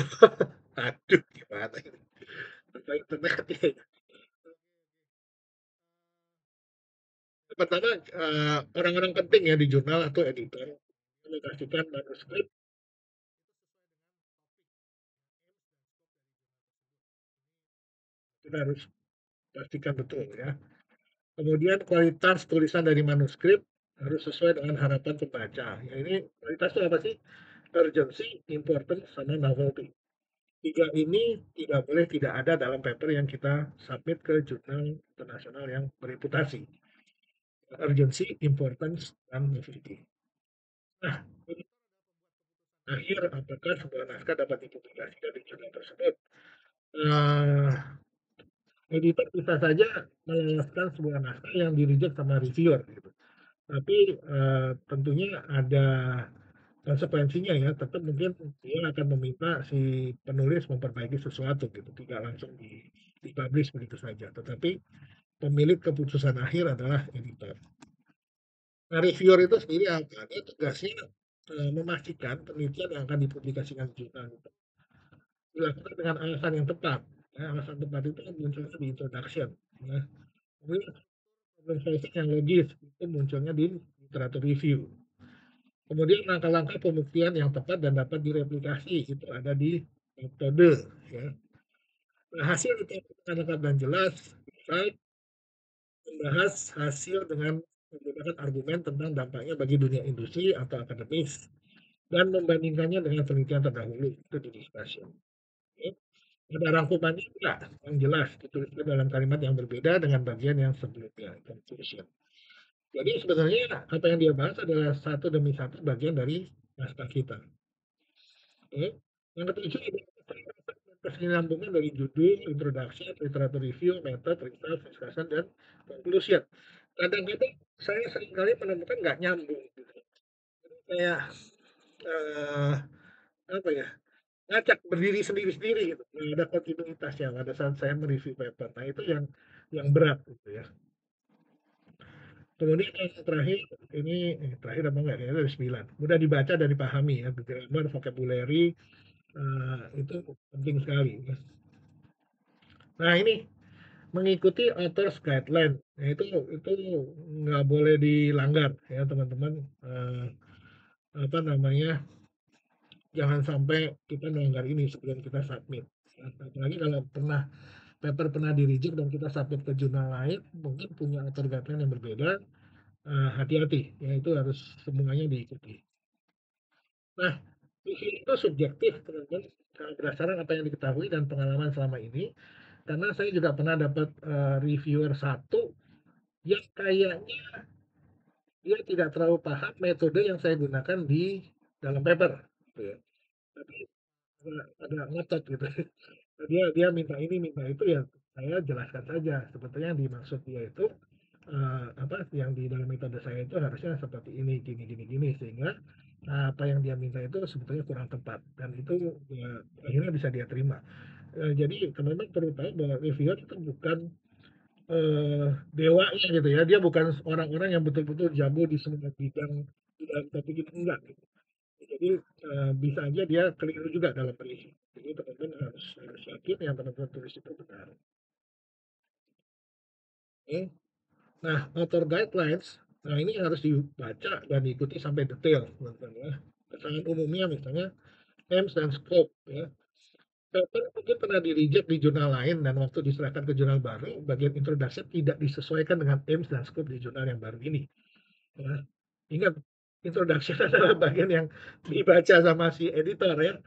Aduh, gimana ini? Internet ya. Pertama, orang-orang penting ya di jurnal atau editor mengaplikasikan manuskrip kita harus pastikan betul ya. Kemudian kualitas tulisan dari manuskrip harus sesuai dengan harapan pembaca. Ya, ini kualitas itu apa sih? Urgency, importance, sama novelty. Tiga ini tidak boleh tidak ada dalam paper yang kita submit ke jurnal internasional yang bereputasi. Urgency, importance, dan novelty. Nah, akhir apakah sebuah naskah dapat dipublikasikan di jurnal tersebut? Uh, Editor bisa saja meloloskan sebuah naskah yang di-reject sama reviewer gitu. Tapi tentunya ada konsekuensinya ya, tetap mungkin dia akan meminta si penulis memperbaiki sesuatu gitu, tidak langsung dipublish begitu saja. Tetapi pemilik keputusan akhir adalah editor. Nah, reviewer itu sendiri apa? Dia tugasnya memastikan penelitian yang akan dipublikasikan di jurnal itu dilakukan dengan alasan yang tepat. Ya, alasan tepat itu kan munculnya di introduction. Ya. Kemudian problem solving yang logis itu munculnya di literatur review. Kemudian langkah-langkah pembuktian yang tepat dan dapat direplikasi itu ada di metode. Ya. Nah, hasil itu lengkap dan jelas. Saya membahas hasil dengan menggunakan argumen tentang dampaknya bagi dunia industri atau akademis dan membandingkannya dengan penelitian terdahulu itu di discussion. Ya. Ada rangkumannya enggak yang jelas dituliskan dalam kalimat yang berbeda dengan bagian yang sebelumnya conclusion. Jadi sebenarnya apa yang dia bahas adalah satu demi satu bagian dari naskah kita. Oke. Yang ketujuh adalah kesinambungan dari judul, introduction, literatur review, method, result, discussion, dan conclusion. Kadang-kadang saya seringkali menemukan nggak nyambung. Gitu. Kayak eh, apa ya, ngacak berdiri sendiri-sendiri gitu. Nggak ada kontinuitasnya pada saat saya mereview paper. Nah itu yang berat gitu ya. Kemudian yang terakhir, ini terakhir apa enggak, kayaknya dari 9. Mudah dibaca dan dipahami ya, grammar, vocabulary, Itu penting sekali ya. Nah ini mengikuti authors guideline, nah itu nggak boleh dilanggar ya teman-teman. Apa namanya, jangan sampai kita melanggar ini sebelum kita submit. Apalagi kalau paper pernah di reject dan kita submit ke jurnal lain, mungkin punya author guideline yang berbeda, hati-hati ya, itu harus semuanya diikuti. Nah, review itu subjektif teman-teman, berdasarkan apa yang diketahui dan pengalaman selama ini. Karena saya juga pernah dapat reviewer satu yang kayaknya dia tidak terlalu paham metode yang saya gunakan di dalam paper, gitu ya. Tapi ada ngotot gitu. Dia minta ini, minta itu, ya saya jelaskan saja. Sebetulnya yang dimaksud dia itu apa yang di dalam metode saya itu harusnya seperti ini, gini, gini, gini, sehingga apa yang dia minta itu sebetulnya kurang tepat dan itu ya, akhirnya bisa dia terima. Jadi teman-teman perlu tahu bahwa reviewer itu bukan dewanya gitu ya, dia bukan orang-orang yang betul-betul jago di semua bidang di dalam topik itu, enggak gitu. Jadi bisa aja dia keliru juga dalam review. Jadi teman-teman harus yakin yang teman-teman tulis itu benar. Oke. Nah, author guidelines, nah ini harus dibaca dan diikuti sampai detail teman-teman ya. Kesalahan umumnya misalnya aims dan scope ya. Paper mungkin pernah di-reject di jurnal lain dan waktu diserahkan ke jurnal baru, bagian introduction tidak disesuaikan dengan aims dan scope di jurnal yang baru ini. Ya. Ingat, introduction adalah bagian yang dibaca sama si editor ya.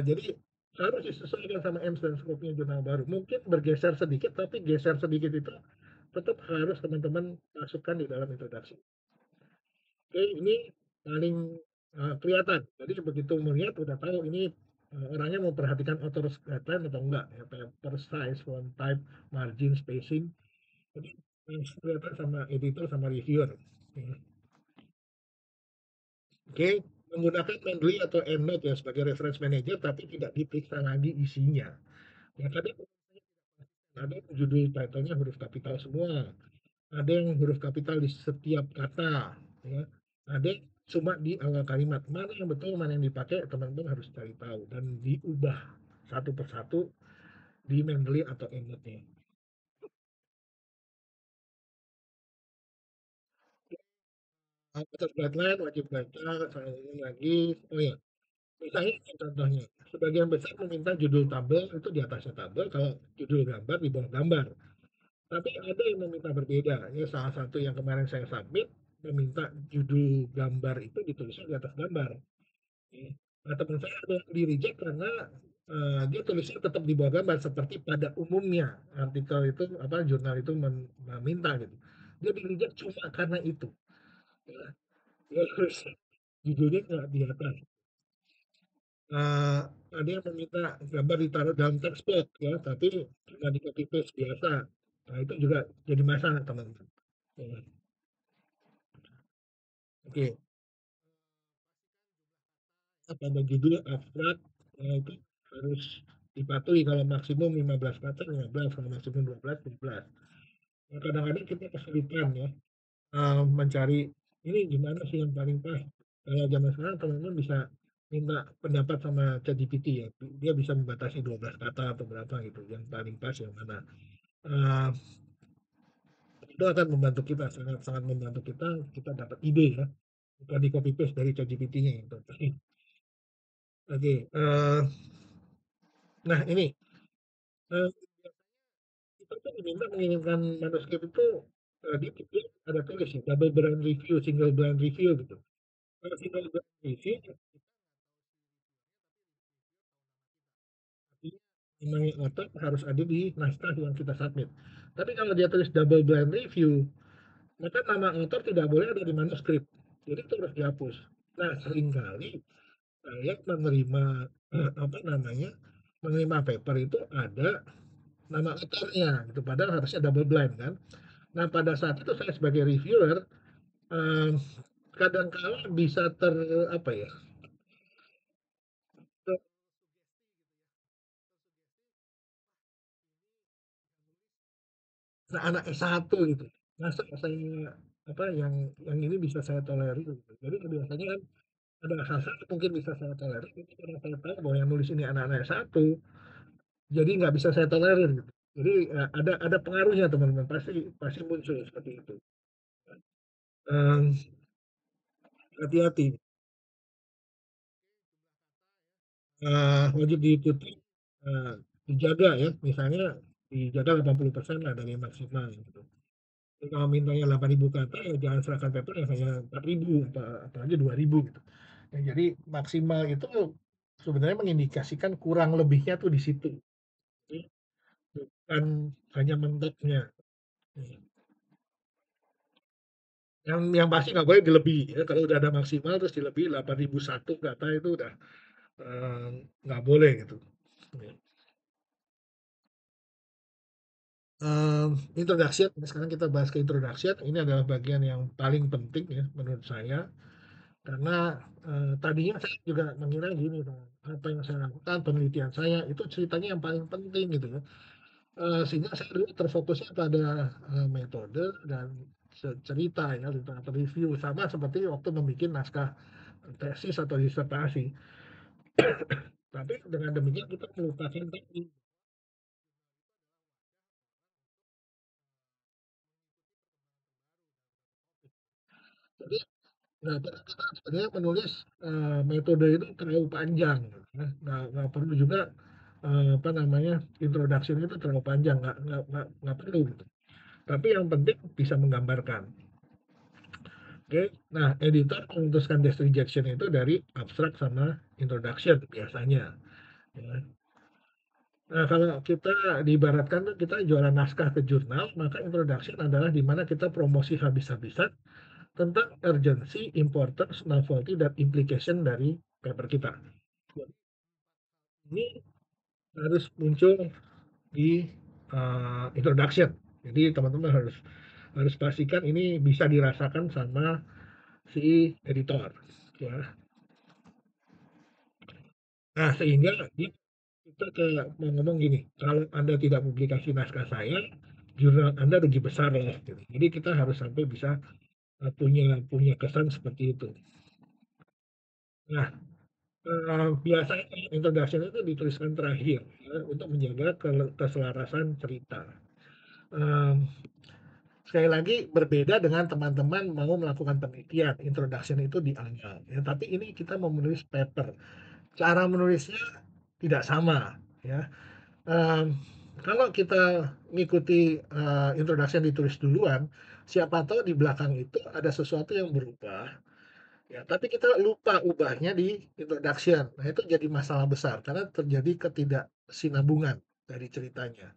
Jadi harus disesuaikan sama aims dan scope-nya jurnal baru. Mungkin bergeser sedikit, tapi geser sedikit itu tetap harus teman-teman masukkan di dalam introduction. Oke, ini paling kelihatan. Jadi begitu melihat udah tahu ini orangnya memperhatikan author's guideline atau enggak ya, paper size, font type, margin, spacing. Jadi kelihatan sama editor sama reviewer. Ya. Oke, menggunakan Mendeley atau EndNote ya sebagai reference manager tapi tidak diperiksa lagi isinya. Ya tadi ada judul title-nya huruf kapital semua. Ada yang huruf kapital di setiap kata ya. Ada yang cuma di awal kalimat. Mana yang betul, mana yang dipakai, teman-teman harus cari tahu dan diubah satu persatu di Mendeley atau EndNote-nya. Atas guideline wajib baca, saya ulang lagi. Oh ya, misalnya contohnya, sebagian besar meminta judul tabel itu di atasnya tabel, kalau judul gambar di bawah gambar. Tapi ada yang meminta berbeda. Ya, salah satu yang kemarin saya submit meminta judul gambar itu ditulisnya di atas gambar. Ya. Nah, teman saya ada yang di reject karena dia tulisnya tetap di bawah gambar seperti pada umumnya artikel itu apa jurnal itu meminta gitu. Dia di reject cuma karena itu. Ya. Dia harus judulnya nggak di atas. Ada yang meminta gambar ditaruh dalam text box ya, tapi cuma di copy paste biasa. Nah, itu juga jadi masalah teman-teman. Ya. Oke, pada judul abstrak itu harus dipatuhi, kalau maksimum 15 kata 15, kalau maksimum 12 12. Nah, kadang-kadang kita kesulitan ya mencari ini gimana sih yang paling pas. Kalau zaman sekarang teman-teman bisa minta pendapat sama ChatGPT ya, dia bisa membatasi 12 kata atau berapa gitu, yang paling pas yang mana. Eh, itu akan membantu kita, sangat-sangat membantu kita dapat ide ya, bukan di copy paste dari ChatGPT-nya gitu. Oke, nah ini eh, kita tuh diminta mengirimkan manuskrip itu dia ada tulis ya double blind review, single blind review gitu. Kalau single blind review artinya namanya otak harus ada di naskah yang kita submit. Tapi kalau dia tulis double blind review, maka nama author tidak boleh ada di manuskrip. Jadi itu harus dihapus. Nah, seringkali saya menerima apa namanya menerima paper itu ada nama autornya gitu, padahal harusnya double blind kan. Nah, pada saat itu saya sebagai reviewer kadang-kala bisa apa ya, anak S1 gitu. Masa saya apa yang ini bisa saya tolerir gitu. Jadi biasanya kan ada hal-hal yang mungkin bisa saya tolerir, tapi karena saya tahu bahwa yang nulis ini anak-anak S1, jadi nggak bisa saya tolerir gitu. Jadi ada pengaruhnya teman-teman, pasti pasti muncul seperti itu. Em, Hati-hati. Wajib diikuti, dijaga ya, misalnya dijaga 80% lah dari maksimal gitu. Jadi kalau mintanya 8.000 kata, ya jangan serahkan paper yang hanya 4.000 apa aja 2.000 gitu. Ya, jadi maksimal itu sebenarnya mengindikasikan kurang lebihnya tuh di situ. Jadi bukan hanya mentoknya. Yang pasti nggak boleh dilebihi ya. Kalau udah ada maksimal terus dilebihi 8.001 kata itu udah nggak boleh gitu. Ya. Introduction, sekarang kita bahas ke introduction. Ini adalah bagian yang paling penting ya menurut saya, karena tadinya saya juga mengira gini, apa yang saya lakukan, penelitian saya itu ceritanya yang paling penting gitu ya. Sehingga saya dulu terfokusnya pada metode dan cerita ya, literatur review, sama seperti waktu membuat naskah tesis atau disertasi. Tapi dengan demikian kita melupakan tadi. Jadi kita sebenarnya menulis metode itu terlalu panjang, ya. Nggak perlu juga apa namanya, introduction itu terlalu panjang, nggak perlu gitu. Tapi yang penting bisa menggambarkan. Oke, nah editor memutuskan desk rejection itu dari abstract sama introduction biasanya. Ya. Nah kalau kita diibaratkan tuh kita jualan naskah ke jurnal, maka introduction adalah di mana kita promosi habis-habisan tentang urgency, importance, novelty, dan implication dari paper kita. Ini harus muncul di introduction. Jadi teman-teman harus harus pastikan ini bisa dirasakan sama si editor. Ya. Nah sehingga kita kayak mau ngomong gini, kalau Anda tidak publikasi naskah saya, jurnal Anda rugi besar ya. Gitu. Jadi kita harus sampai bisa punya punya kesan seperti itu. Nah, biasanya introduction itu dituliskan terakhir ya, untuk menjaga keselarasan cerita. Em, Sekali lagi berbeda dengan teman-teman mau melakukan penelitian, introduction itu di awal. Ya, tapi ini kita mau menulis paper. Cara menulisnya tidak sama. Ya. Em, Kalau kita mengikuti introduction ditulis duluan, siapa tahu di belakang itu ada sesuatu yang berubah. Ya, tapi kita lupa ubahnya di introduction. Nah, itu jadi masalah besar karena terjadi ketidaksinambungan dari ceritanya.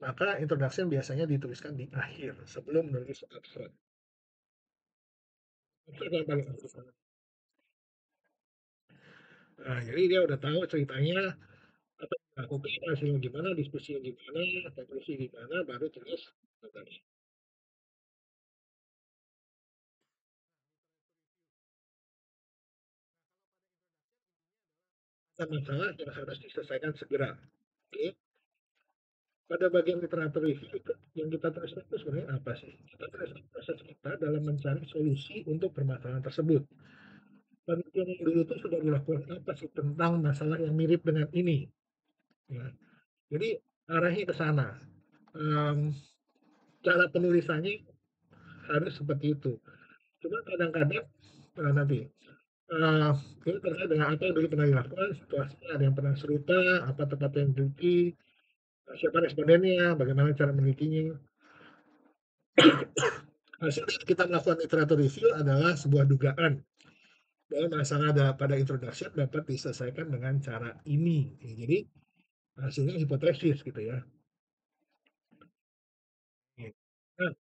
Maka introduction biasanya dituliskan di akhir sebelum menulis abstrak. Abstrak yang paling akhir. Nah, jadi dia udah tahu ceritanya apa yang dilakukan, hasilnya gimana, diskusinya gimana, konklusi gimana, baru tulis tadi. Ada masalah yang harus diselesaikan segera. Oke. Pada bagian literatur review itu yang kita tulis itu sebenarnya apa sih? Kita tulis proses kita dalam mencari solusi untuk permasalahan tersebut. Penelitian yang dulu itu sudah dilakukan apa sih tentang masalah yang mirip dengan ini? Ya. Jadi arahnya ke sana. Um, Cara penulisannya harus seperti itu. Cuma kadang-kadang nanti ini terkait dengan apa yang dulu pernah dilakukan, situasinya ada yang pernah serupa, apa tempat yang diteliti, siapa respondennya, bagaimana cara menelitinya. Hasil kita melakukan literatur review adalah sebuah dugaan bahwa masalah pada introduction dapat diselesaikan dengan cara ini. Jadi hasilnya hipotesis gitu ya. Nah,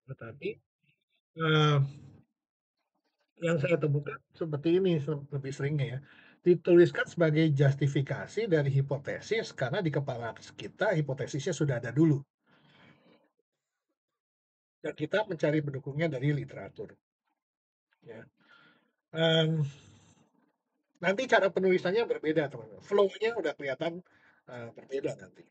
tetapi uh, yang saya temukan seperti ini lebih seringnya ya, dituliskan sebagai justifikasi dari hipotesis karena di kepala kita hipotesisnya sudah ada dulu dan kita mencari pendukungnya dari literatur. Ya. Um, Nanti cara penulisannya berbeda teman-teman, flow-nya udah kelihatan berbeda nanti.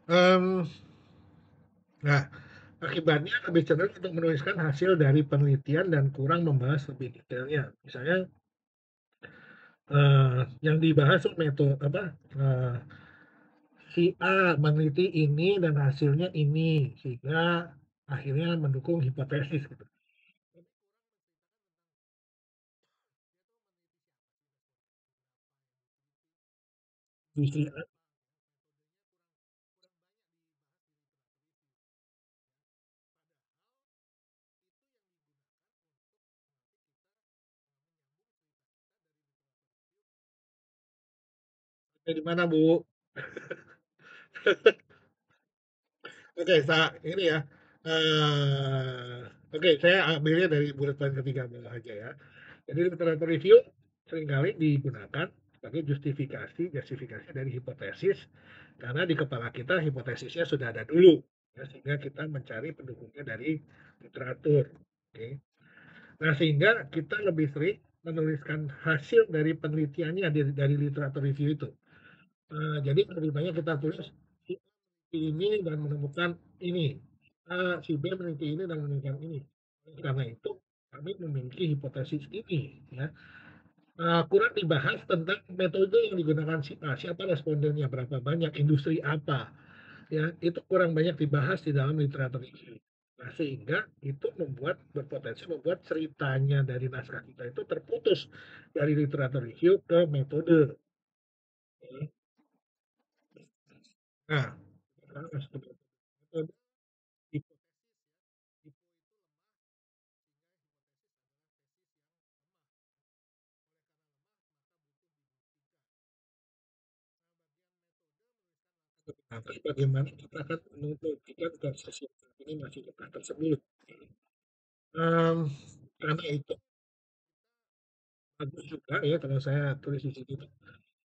Mmm, nah, akibatnya lebih cenderung untuk menuliskan hasil dari penelitian dan kurang membahas lebih detailnya. Misalnya, yang dibahas tuh si A meneliti ini dan hasilnya ini, sehingga akhirnya mendukung hipotesis gitu. Di si A di mana, Bu? Oke, ini ya, oke, saya ambilnya dari bullet point ketiga dulu aja ya. Jadi literatur review seringkali digunakan sebagai justifikasi dari hipotesis, karena di kepala kita hipotesisnya sudah ada dulu, ya, sehingga kita mencari pendukungnya dari literatur. Oke. Nah, sehingga kita lebih sering menuliskan hasil dari penelitiannya dari literatur review itu. Jadi lebih banyak kita tulis si ini dan menemukan ini. Si B meneliti ini dan menemukan ini. Oleh karena itu, kami memiliki hipotesis ini, ya. Kurang dibahas tentang metode yang digunakan si A, siapa respondennya, berapa banyak, industri apa, ya, itu kurang banyak dibahas di dalam literatur review. Nah, sehingga itu berpotensi membuat ceritanya dari naskah kita itu terputus dari literatur review ke metode. Ya. Nah, sekarang masuk ke metode. Tapi bagaimana kita akan membuktikan konsensus ini masih tetap tersebut. Em, karena itu bagus juga ya kalau saya tulis di situ.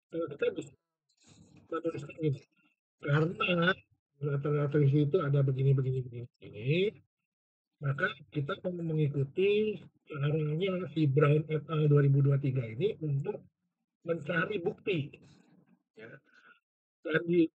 Kalau kita bisa menuliskan ini, karena literatur itu ada begini begini begini, begini, maka kita perlu mengikuti caranya si Brown et al. 2023 ini untuk mencari bukti. Ya. Dan di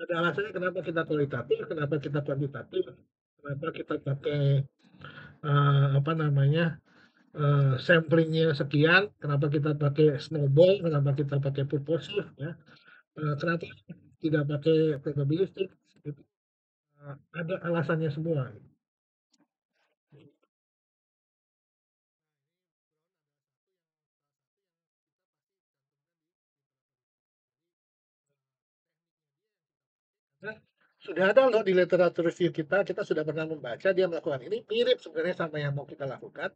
ada alasannya kenapa kita kualitatif, kenapa kita kuantitatif, kenapa kita pakai apa namanya samplingnya sekian, kenapa kita pakai snowball, kenapa kita pakai purposive, ya, kenapa tidak pakai probabilistik, itu ada alasannya semua. Nah, sudah ada loh di literatur review kita, kita sudah pernah membaca dia melakukan ini mirip sebenarnya sama yang mau kita lakukan,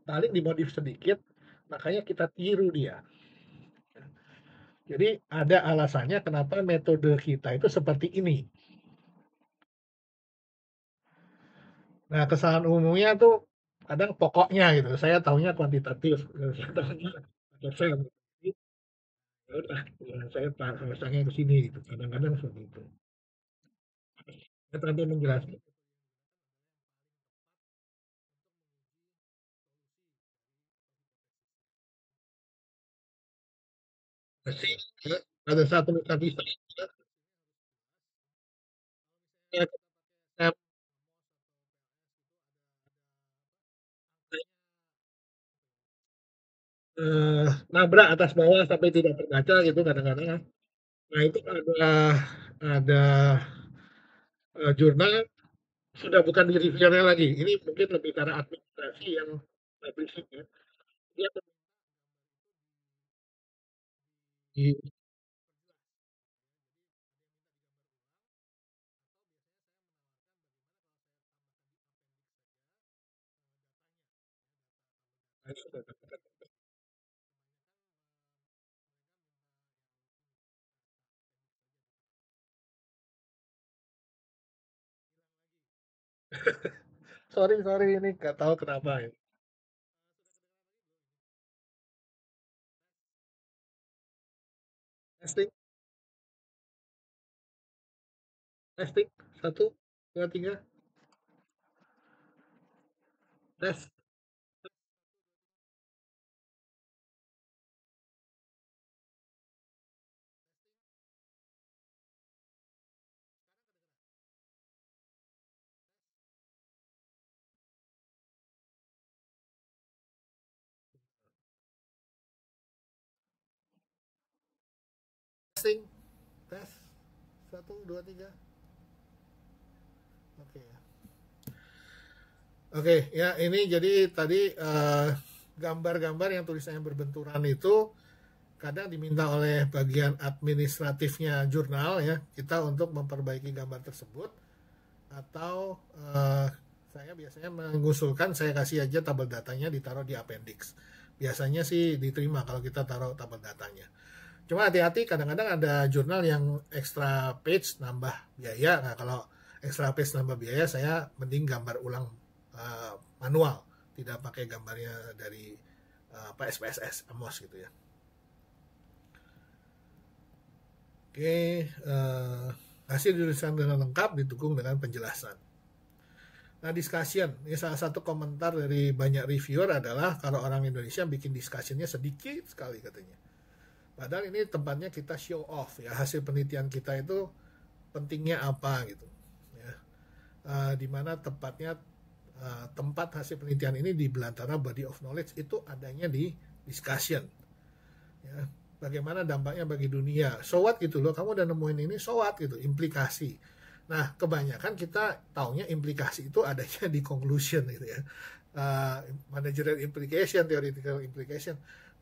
paling dimodif sedikit, makanya kita tiru dia. Jadi ada alasannya kenapa metode kita itu seperti ini. Nah, kesalahan umumnya tuh kadang pokoknya gitu. Saya tahunya kuantitatif, saya tahunya pakai sel. Jadi, ya udah, ya saya rasanya ke sini gitu. Kadang-kadang seperti itu. Saya tadi menjelaskan sih, ya, pada saat penulisan riset saya, saya nabrak atas bawah sampai tidak terbaca gitu kadang-kadang. Nah itu ada jurnal sudah bukan di reviewernya lagi. Ini mungkin lebih karena administrasi yang publishing ya. Dia di Sorry ini nggak tahu kenapa ya. Testing, testing, 1, 2, 3, tes. Testing, tes. 1, 2, 3. Oke ya. Oke, ya ini jadi tadi gambar-gambar yang tulisannya berbenturan itu kadang diminta oleh bagian administratifnya jurnal ya, kita untuk memperbaiki gambar tersebut, atau saya biasanya mengusulkan saya kasih aja tabel datanya ditaruh di appendix. Biasanya sih diterima kalau kita taruh tabel datanya. Cuma hati-hati, kadang-kadang ada jurnal yang extra page nambah biaya. Nah, kalau extra page nambah biaya, saya mending gambar ulang manual, tidak pakai gambarnya dari SPSS, AMOS gitu ya. Oke, hasil tulisan dengan lengkap didukung dengan penjelasan. Nah, discussion, ini salah satu komentar dari banyak reviewer adalah kalau orang Indonesia bikin discussionnya sedikit sekali katanya. Padahal ini tempatnya kita show off ya, hasil penelitian kita itu pentingnya apa gitu ya. Dimana tempatnya tempat hasil penelitian ini di belantara body of knowledge itu adanya di discussion ya. Bagaimana dampaknya bagi dunia, so what gitu loh, kamu udah nemuin ini, so what gitu, implikasi. Nah, kebanyakan kita taunya implikasi itu adanya di conclusion gitu ya, managerial implication, theoretical implication.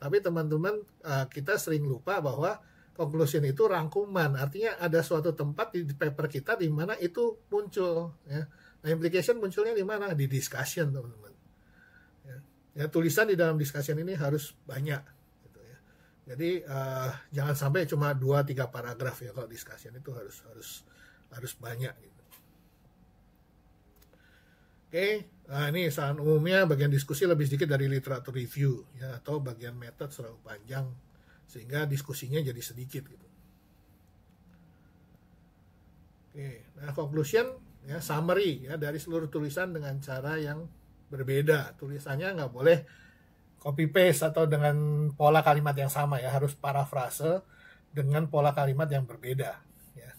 Tapi teman-teman, kita sering lupa bahwa conclusion itu rangkuman, artinya ada suatu tempat di paper kita di mana itu muncul ya. Nah, implication munculnya di mana? Di discussion, teman-teman ya, tulisan di dalam discussion ini harus banyak gitu ya. Jadi jangan sampai cuma 2-3 paragraf ya, kalau discussion itu harus banyak gitu. Oke, nah ini saran umumnya bagian diskusi lebih sedikit dari literatur review ya, atau bagian method terlalu panjang sehingga diskusinya jadi sedikit gitu. Oke, nah conclusion ya, summary ya dari seluruh tulisan dengan cara yang berbeda. Tulisannya nggak boleh copy paste atau dengan pola kalimat yang sama ya, harus parafrase dengan pola kalimat yang berbeda ya.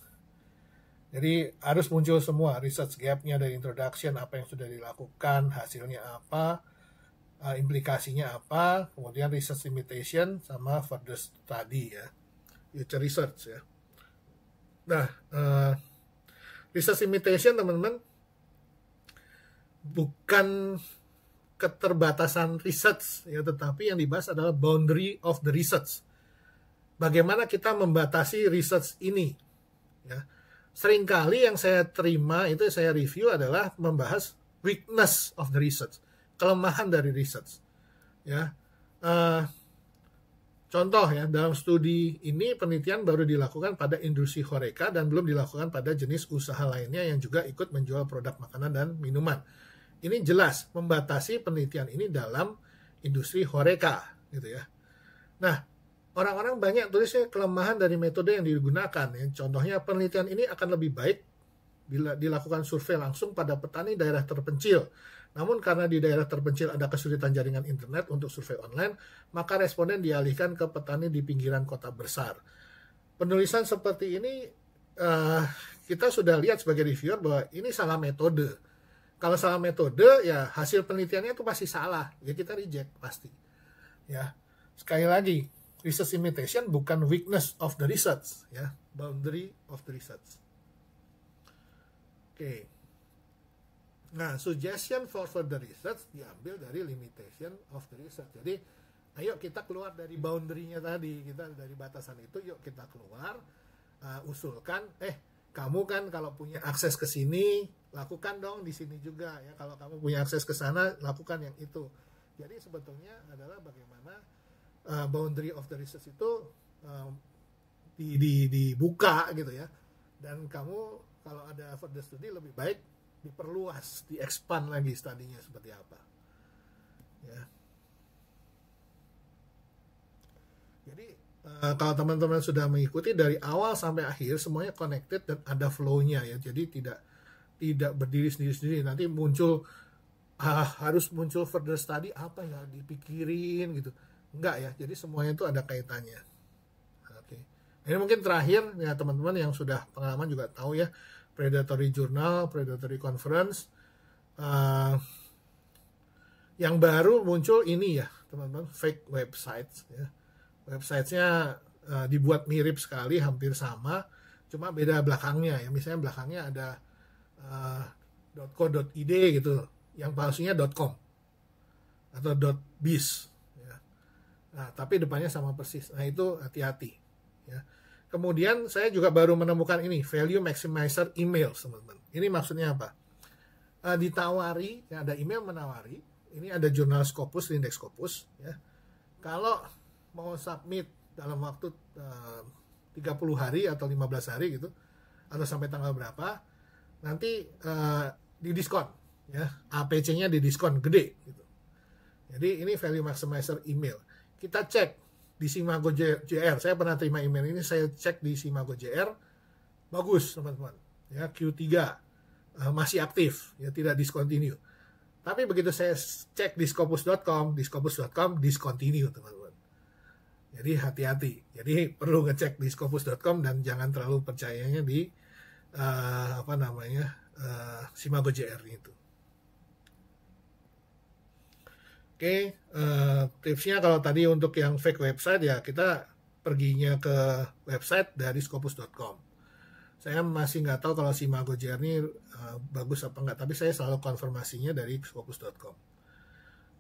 Jadi harus muncul semua research gap-nya dari introduction, apa yang sudah dilakukan, hasilnya apa, implikasinya apa, kemudian research limitation sama further study ya, future research ya. Nah, research limitation teman-teman bukan keterbatasan research ya, tetapi yang dibahas adalah boundary of the research. Bagaimana kita membatasi research ini ya. Seringkali yang saya terima itu, saya review adalah membahas weakness of the research, kelemahan dari research ya. Contoh ya, dalam studi ini penelitian baru dilakukan pada industri HoReCa dan belum dilakukan pada jenis usaha lainnya yang juga ikut menjual produk makanan dan minuman. Ini jelas membatasi penelitian ini dalam industri HoReCa gitu ya. Nah, orang-orang banyak tulisnya kelemahan dari metode yang digunakan ya. Contohnya, penelitian ini akan lebih baik bila dilakukan survei langsung pada petani daerah terpencil. Namun karena di daerah terpencil ada kesulitan jaringan internet untuk survei online, maka responden dialihkan ke petani di pinggiran kota besar. Penulisan seperti ini kita sudah lihat sebagai reviewer bahwa ini salah metode. Kalau salah metode ya hasil penelitiannya itu pasti salah, ya kita reject pasti. Ya, sekali lagi, research limitation bukan weakness of the research ya, boundary of the research. Oke. Nah, suggestion for further research diambil dari limitation of the research. Jadi, ayo kita keluar dari boundary-nya tadi, kita dari batasan itu, yuk kita keluar, usulkan, kamu kan kalau punya akses ke sini, lakukan dong di sini juga ya. Kalau kamu punya akses ke sana, lakukan yang itu. Jadi sebetulnya adalah bagaimana boundary of the research itu dibuka gitu ya. Dan kamu kalau ada further study lebih baik diperluas, di-expand lagi studinya seperti apa. Ya. Jadi kalau teman-teman sudah mengikuti dari awal sampai akhir semuanya connected dan ada flow-nya ya. Jadi tidak berdiri sendiri-sendiri. Nanti muncul harus muncul further study apa ya dipikirin gitu. Enggak ya. Jadi semuanya itu ada kaitannya. Oke. Ini mungkin terakhir ya teman-teman yang sudah pengalaman juga tahu ya, Predatory Journal, Predatory Conference. Yang baru muncul ini ya teman-teman, fake websites ya. Websitenya dibuat mirip sekali, hampir sama, cuma beda belakangnya ya. Misalnya belakangnya ada .co.id gitu, yang palsunya .com atau .biz ya. Nah, tapi depannya sama persis. Nah, itu hati-hati ya. Kemudian saya juga baru menemukan ini, value maximizer email, teman-teman. Ini maksudnya apa? Ditawari, ya, ada email menawari. Ini ada jurnal Scopus, Index Scopus ya. Kalau mau submit dalam waktu 30 hari atau 15 hari gitu, atau sampai tanggal berapa, nanti didiskon ya, APC-nya didiskon gede gitu. Jadi ini value maximizer email. Kita cek di Simago JR. Saya pernah terima email ini, saya cek di Simago JR, bagus teman-teman ya, Q3 masih aktif ya, tidak discontinue. Tapi begitu saya cek di Scopus.com discontinue teman-teman. Jadi hati-hati. Jadi perlu ngecek di Scopus.com dan jangan terlalu percayanya di Simago JR itu. Oke, tipsnya kalau tadi untuk yang fake website ya kita perginya ke website dari Scopus.com. Saya masih nggak tahu kalau Simago JR ini bagus apa enggak, tapi saya selalu konfirmasinya dari Scopus.com.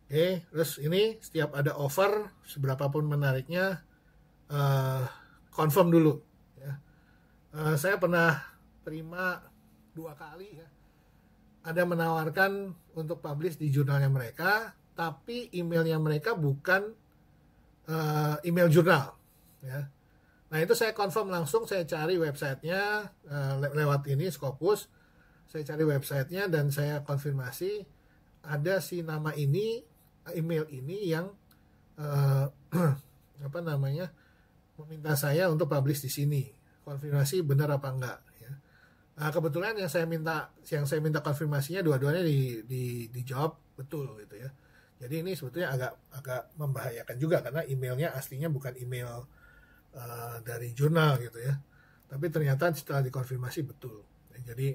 Oke, terus ini setiap ada offer, seberapapun menariknya, confirm dulu. Ya. Saya pernah terima 2 kali ya, ada menawarkan untuk publish di jurnalnya mereka, tapi emailnya mereka bukan email jurnal. Ya. Nah itu saya confirm langsung, saya cari websitenya lewat ini Scopus, saya cari websitenya dan saya konfirmasi ada si nama ini, email ini yang meminta saya untuk publish di sini. Konfirmasi benar apa enggak ya. Nah, kebetulan yang saya minta konfirmasinya dua-duanya dijawab betul gitu ya. Jadi ini sebetulnya agak membahayakan juga karena emailnya aslinya bukan email dari jurnal gitu ya. Tapi ternyata setelah dikonfirmasi betul. Jadi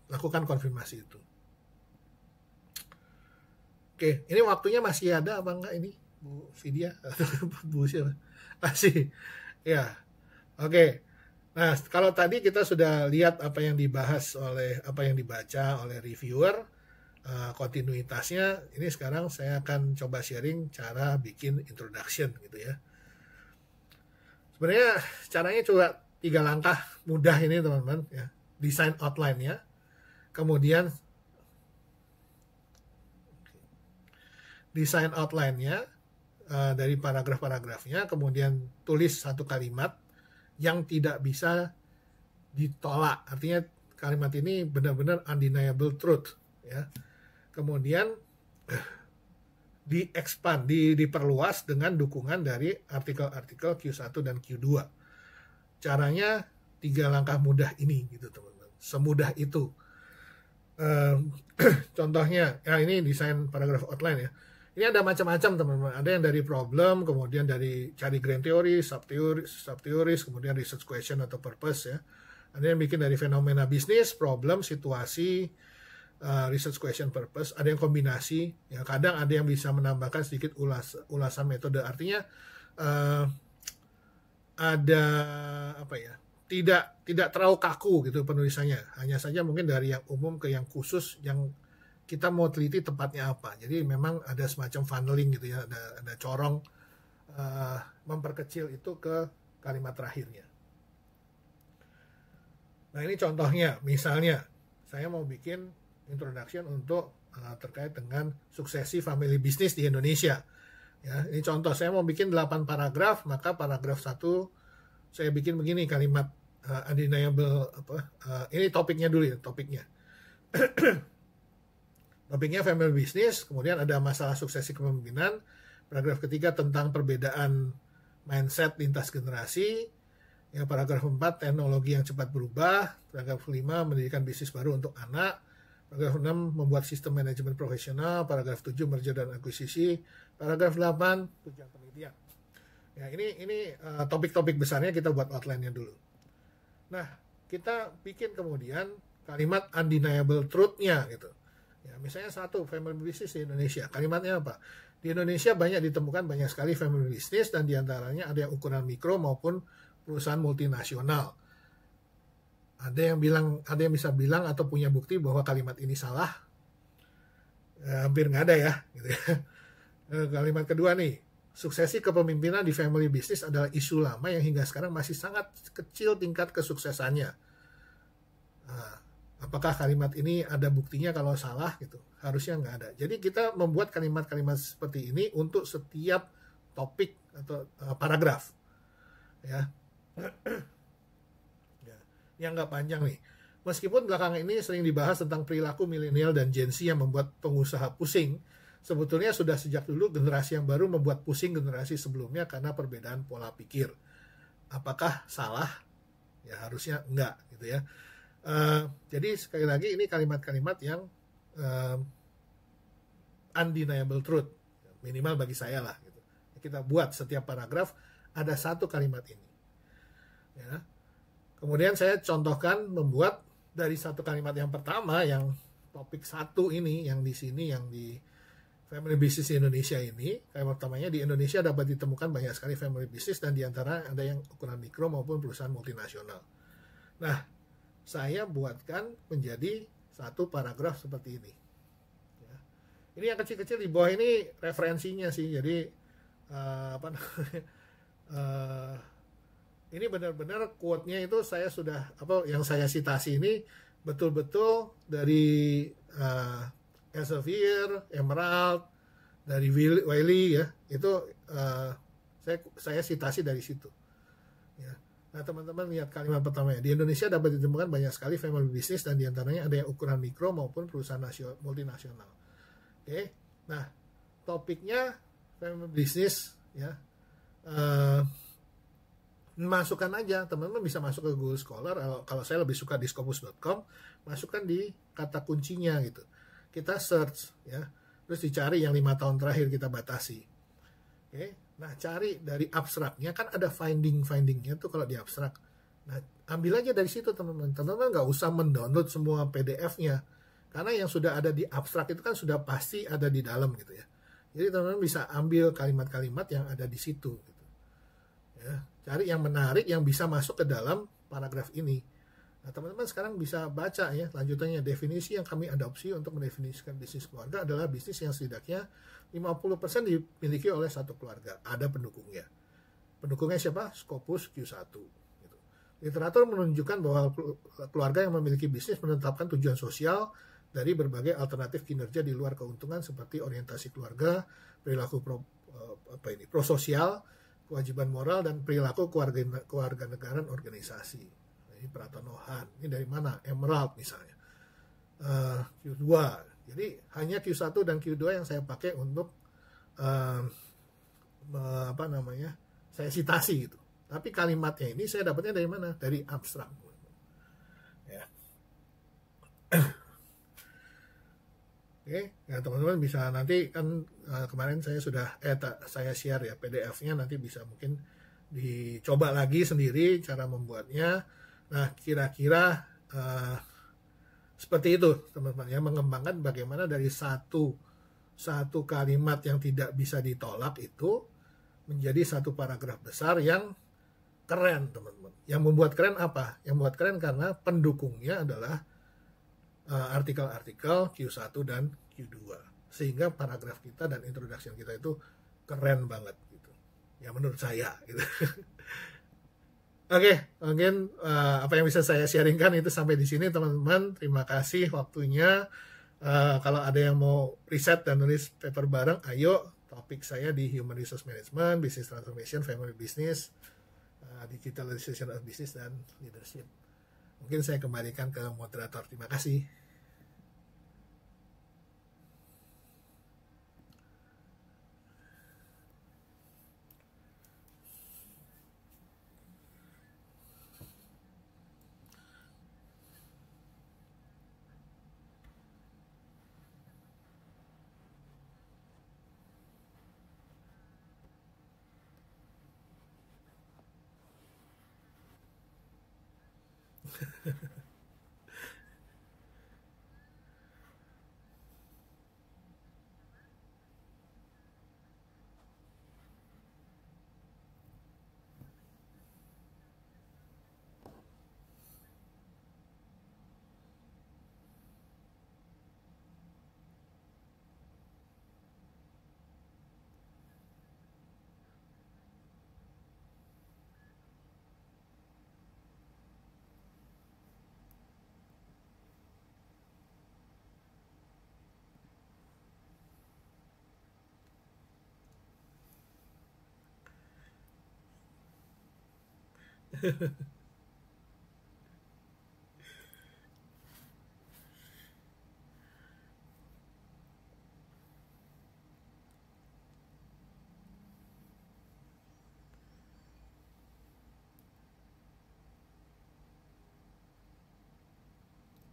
lakukan konfirmasi itu. Oke, ini waktunya masih ada apa enggak ini, Bu Vidya? Bu siapa? Masih. Ya. Oke. Nah, kalau tadi kita sudah lihat apa yang dibaca oleh reviewer, kontinuitasnya, ini sekarang saya akan coba sharing cara bikin introduction gitu ya. Sebenarnya caranya coba 3 langkah mudah ini teman-teman ya. Desain outline-nya, kemudian desain outline-nya dari paragraf-paragrafnya, kemudian tulis 1 kalimat yang tidak bisa ditolak. Artinya kalimat ini benar-benar undeniable truth ya. Kemudian di-expand, diperluas dengan dukungan dari artikel-artikel Q1 dan Q2. Caranya 3 langkah mudah ini gitu teman-teman. Semudah itu. Contohnya, ya ini desain paragraf outline ya. Ini ada macam-macam teman-teman. Ada yang dari problem, kemudian dari cari grand theory, subtheories, kemudian research question atau purpose ya. Ada yang bikin dari fenomena bisnis, problem, situasi, research question, purpose. Ada yang kombinasi. Ya kadang ada yang bisa menambahkan sedikit ulasan metode. Artinya ada apa ya? Tidak terlalu kaku gitu penulisannya. Hanya saja mungkin dari yang umum ke yang khusus yang kita mau teliti tempatnya apa. Jadi memang ada semacam funneling gitu ya, ada corong memperkecil itu ke kalimat terakhirnya. Nah ini contohnya, misalnya saya mau bikin introduction untuk terkait dengan suksesi family business di Indonesia. Ya, ini contoh, saya mau bikin 8 paragraf, maka paragraf 1 saya bikin begini kalimat undeniable ini topiknya dulu ya, topiknya. Topiknya family business, kemudian ada masalah suksesi kepemimpinan, paragraf ketiga tentang perbedaan mindset lintas generasi, ya, paragraf 4 teknologi yang cepat berubah, paragraf 5 mendirikan bisnis baru untuk anak, paragraf 6 membuat sistem manajemen profesional, paragraf 7 merger dan akuisisi, paragraf 8 tujuan penelitian. Ya, ini topik-topik besarnya kita buat outline-nya dulu. Nah, kita bikin kemudian kalimat undeniable truth-nya gitu. Ya, misalnya satu, family business di Indonesia. Kalimatnya apa? Di Indonesia banyak ditemukan banyak sekali family business dan diantaranya ada yang ukuran mikro maupun perusahaan multinasional. Ada yang bisa bilang atau punya bukti bahwa kalimat ini salah? Hampir nggak ada ya. Gitu ya. Kalimat kedua nih, suksesi kepemimpinan di family business adalah isu lama yang hingga sekarang masih sangat kecil tingkat kesuksesannya. Nah, apakah kalimat ini ada buktinya kalau salah gitu? Harusnya nggak ada. Jadi kita membuat kalimat-kalimat seperti ini untuk setiap topik atau paragraf. Ya. Ya. Yang nggak panjang nih. Meskipun belakangan ini sering dibahas tentang perilaku milenial dan Gen Z yang membuat pengusaha pusing, sebetulnya sudah sejak dulu generasi yang baru membuat pusing generasi sebelumnya karena perbedaan pola pikir. Apakah salah? Ya harusnya enggak gitu ya. Jadi sekali lagi ini kalimat-kalimat yang undeniable truth, minimal bagi saya lah gitu. Kita buat setiap paragraf ada satu kalimat ini ya. Kemudian saya contohkan membuat dari satu kalimat yang pertama, yang topik satu ini, yang di sini, yang di family business di Indonesia ini. Kalimat pertamanya, di Indonesia dapat ditemukan banyak sekali family business dan diantara ada yang ukuran mikro maupun perusahaan multinasional. Nah, saya buatkan menjadi satu paragraf seperti ini. Ya. Ini yang kecil-kecil di bawah ini referensinya sih. Jadi ini benar-benar quote-nya itu saya sudah yang saya citasi ini betul-betul dari Elsevier, Emerald, dari Wiley ya. Itu saya citasi dari situ. Ya. Nah, teman-teman lihat kalimat pertamanya. Di Indonesia dapat ditemukan banyak sekali family business dan diantaranya ada yang ukuran mikro maupun perusahaan multinasional. Oke. Nah, topiknya family business ya. Masukkan aja, teman-teman bisa masuk ke Google Scholar. Kalau saya lebih suka di scopus.com, masukkan di kata kuncinya gitu. Kita search ya. Terus dicari yang 5 tahun terakhir kita batasi. Oke. Nah, cari dari abstraknya, kan ada findingnya tuh kalau di abstrak. Nah, ambil aja dari situ teman-teman. Teman-teman nggak usah mendownload semua PDF-nya. Karena yang sudah ada di abstrak itu kan sudah pasti ada di dalam gitu ya. Jadi teman-teman bisa ambil kalimat-kalimat yang ada di situ. Gitu. Ya, cari yang menarik yang bisa masuk ke dalam paragraf ini. Nah, teman-teman sekarang bisa baca ya lanjutannya. Definisi yang kami adopsi untuk mendefinisikan bisnis keluarga adalah bisnis yang setidaknya 50% dimiliki oleh satu keluarga. Ada pendukungnya. Pendukungnya siapa? Scopus Q1. Gitu. Literatur menunjukkan bahwa keluarga yang memiliki bisnis menetapkan tujuan sosial dari berbagai alternatif kinerja di luar keuntungan seperti orientasi keluarga, perilaku prososial, kewajiban moral, dan perilaku keluarga negaraan organisasi. Ini Pratanohan. Ini dari mana? Emerald misalnya. Q2. Jadi hanya Q1 dan Q2 yang saya pakai untuk saya citasi gitu. Tapi kalimatnya ini saya dapatnya dari mana? Dari abstrak. Ya. Oke, ya teman-teman bisa nanti kan kemarin saya sudah saya share ya PDF-nya, nanti bisa mungkin dicoba lagi sendiri cara membuatnya. Nah, kira-kira seperti itu teman-teman ya, mengembangkan bagaimana dari satu kalimat yang tidak bisa ditolak itu menjadi satu paragraf besar yang keren teman-teman. Yang membuat keren apa? Yang membuat keren karena pendukungnya adalah artikel-artikel Q1 dan Q2. Sehingga paragraf kita dan introduction kita itu keren banget gitu. Ya menurut saya gitu. Oke, mungkin apa yang bisa saya sharingkan itu sampai di sini teman-teman. Terima kasih waktunya. Kalau ada yang mau riset dan nulis paper bareng, ayo. Topik saya di Human Resource Management, Business Transformation, Family Business, Digitalization of Business, dan Leadership. Mungkin saya kembalikan ke moderator. Terima kasih.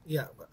Iya, Pak.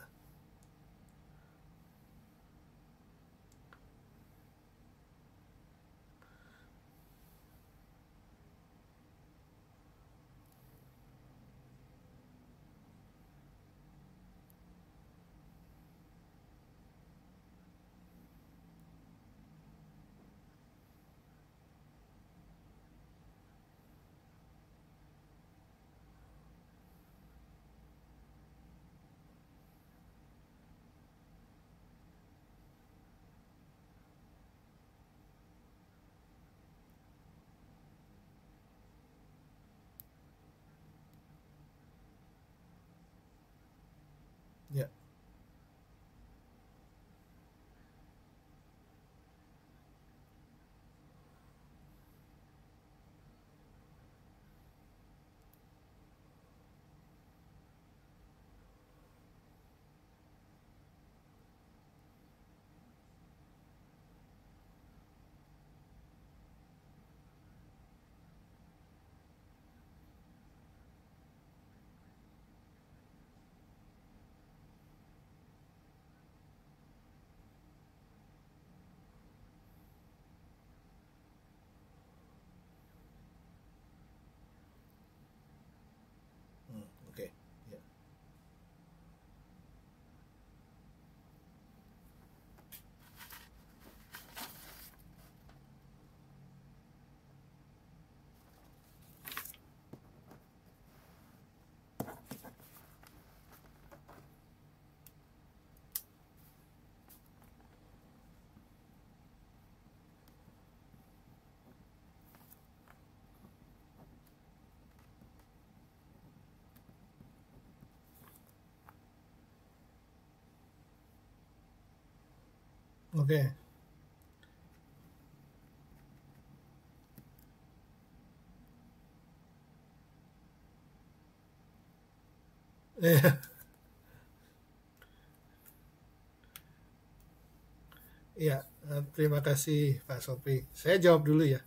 Ya. Oke. Ya. Oke. Iya. Iya, terima kasih Pak Sopri. Saya jawab dulu ya.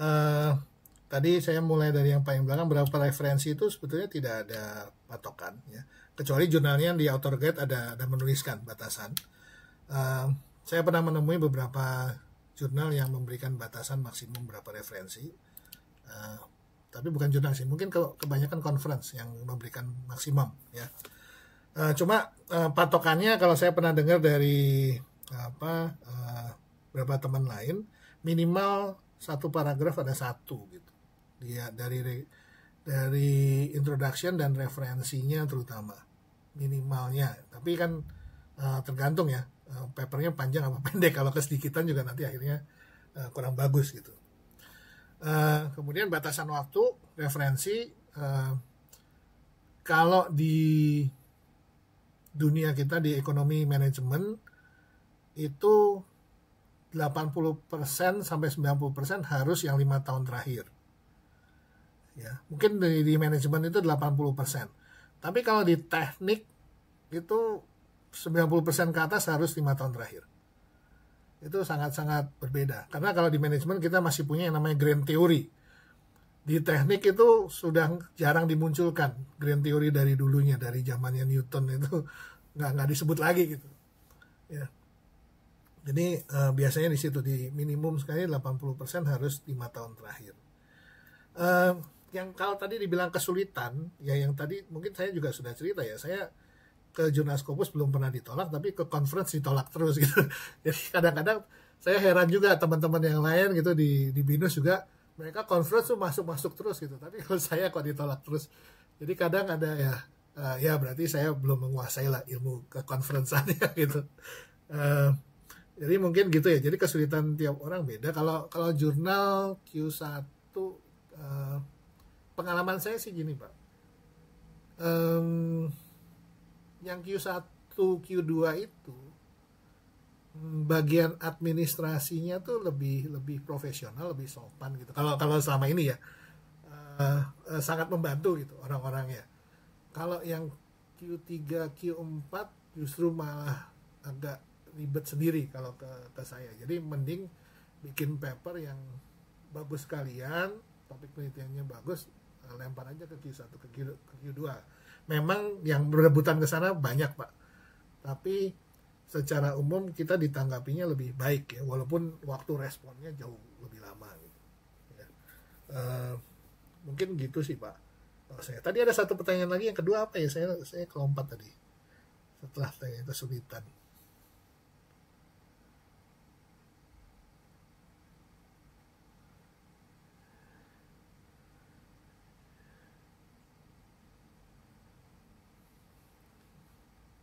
Eh, Tadi saya mulai dari yang paling belakang, berapa referensi itu sebetulnya tidak ada patokan ya. Kecuali jurnalnya di author guide ada menuliskan batasan. Eh, saya pernah menemui beberapa jurnal yang memberikan batasan maksimum berapa referensi. Eh, tapi bukan jurnal sih, mungkin kebanyakan conference yang memberikan maksimum ya. Cuma patokannya kalau saya pernah dengar dari beberapa teman lain, minimal satu paragraf ada satu gitu. Dia dari introduction dan referensinya terutama minimalnya. Tapi kan tergantung ya, papernya panjang apa pendek. Kalau kesedikitan juga nanti akhirnya kurang bagus gitu. Kemudian batasan waktu referensi, kalau di dunia kita di ekonomi manajemen itu 80% sampai 90% harus yang 5 tahun terakhir. Ya, mungkin di manajemen itu 80%. Tapi kalau di teknik itu 90% ke atas harus 5 tahun terakhir. Itu sangat-sangat berbeda. Karena kalau di manajemen kita masih punya yang namanya grand theory. Di teknik itu sudah jarang dimunculkan grand theory dari dulunya, dari zamannya Newton itu nggak disebut lagi gitu. Ya. Jadi biasanya di situ di minimum sekali 80% harus 5 tahun terakhir. yang kalau tadi dibilang kesulitan, ya yang tadi mungkin saya juga sudah cerita ya, saya ke Jurnal Scopus belum pernah ditolak, tapi ke conference ditolak terus gitu. Jadi kadang-kadang saya heran juga teman-teman yang lain gitu di BINUS juga, mereka conference tuh masuk-masuk terus gitu. Tapi kalau saya kok ditolak terus. Jadi kadang ada ya, ya berarti saya belum menguasai lah ilmu ke conference-annya gitu. Eh, jadi mungkin gitu ya. Jadi kesulitan tiap orang beda. Kalau jurnal Q1, eh, pengalaman saya sih gini Pak. Em, yang Q1, Q2 itu bagian administrasinya tuh lebih profesional, lebih sopan gitu. Kalau selama ini ya sangat membantu gitu orang-orangnya. Kalau yang Q3, Q4 justru malah agak ribet sendiri kalau ke saya. Jadi mending bikin paper yang bagus sekalian, topik penelitiannya bagus, lempar aja ke Q1, ke Q2. Memang yang berebutan ke sana banyak Pak, tapi secara umum kita ditanggapinya lebih baik ya, walaupun waktu responnya jauh lebih lama gitu. Ya. Mungkin gitu sih Pak. Saya tadi ada satu pertanyaan lagi, yang kedua apa ya? Saya kelompat tadi setelah tanya kesulitan.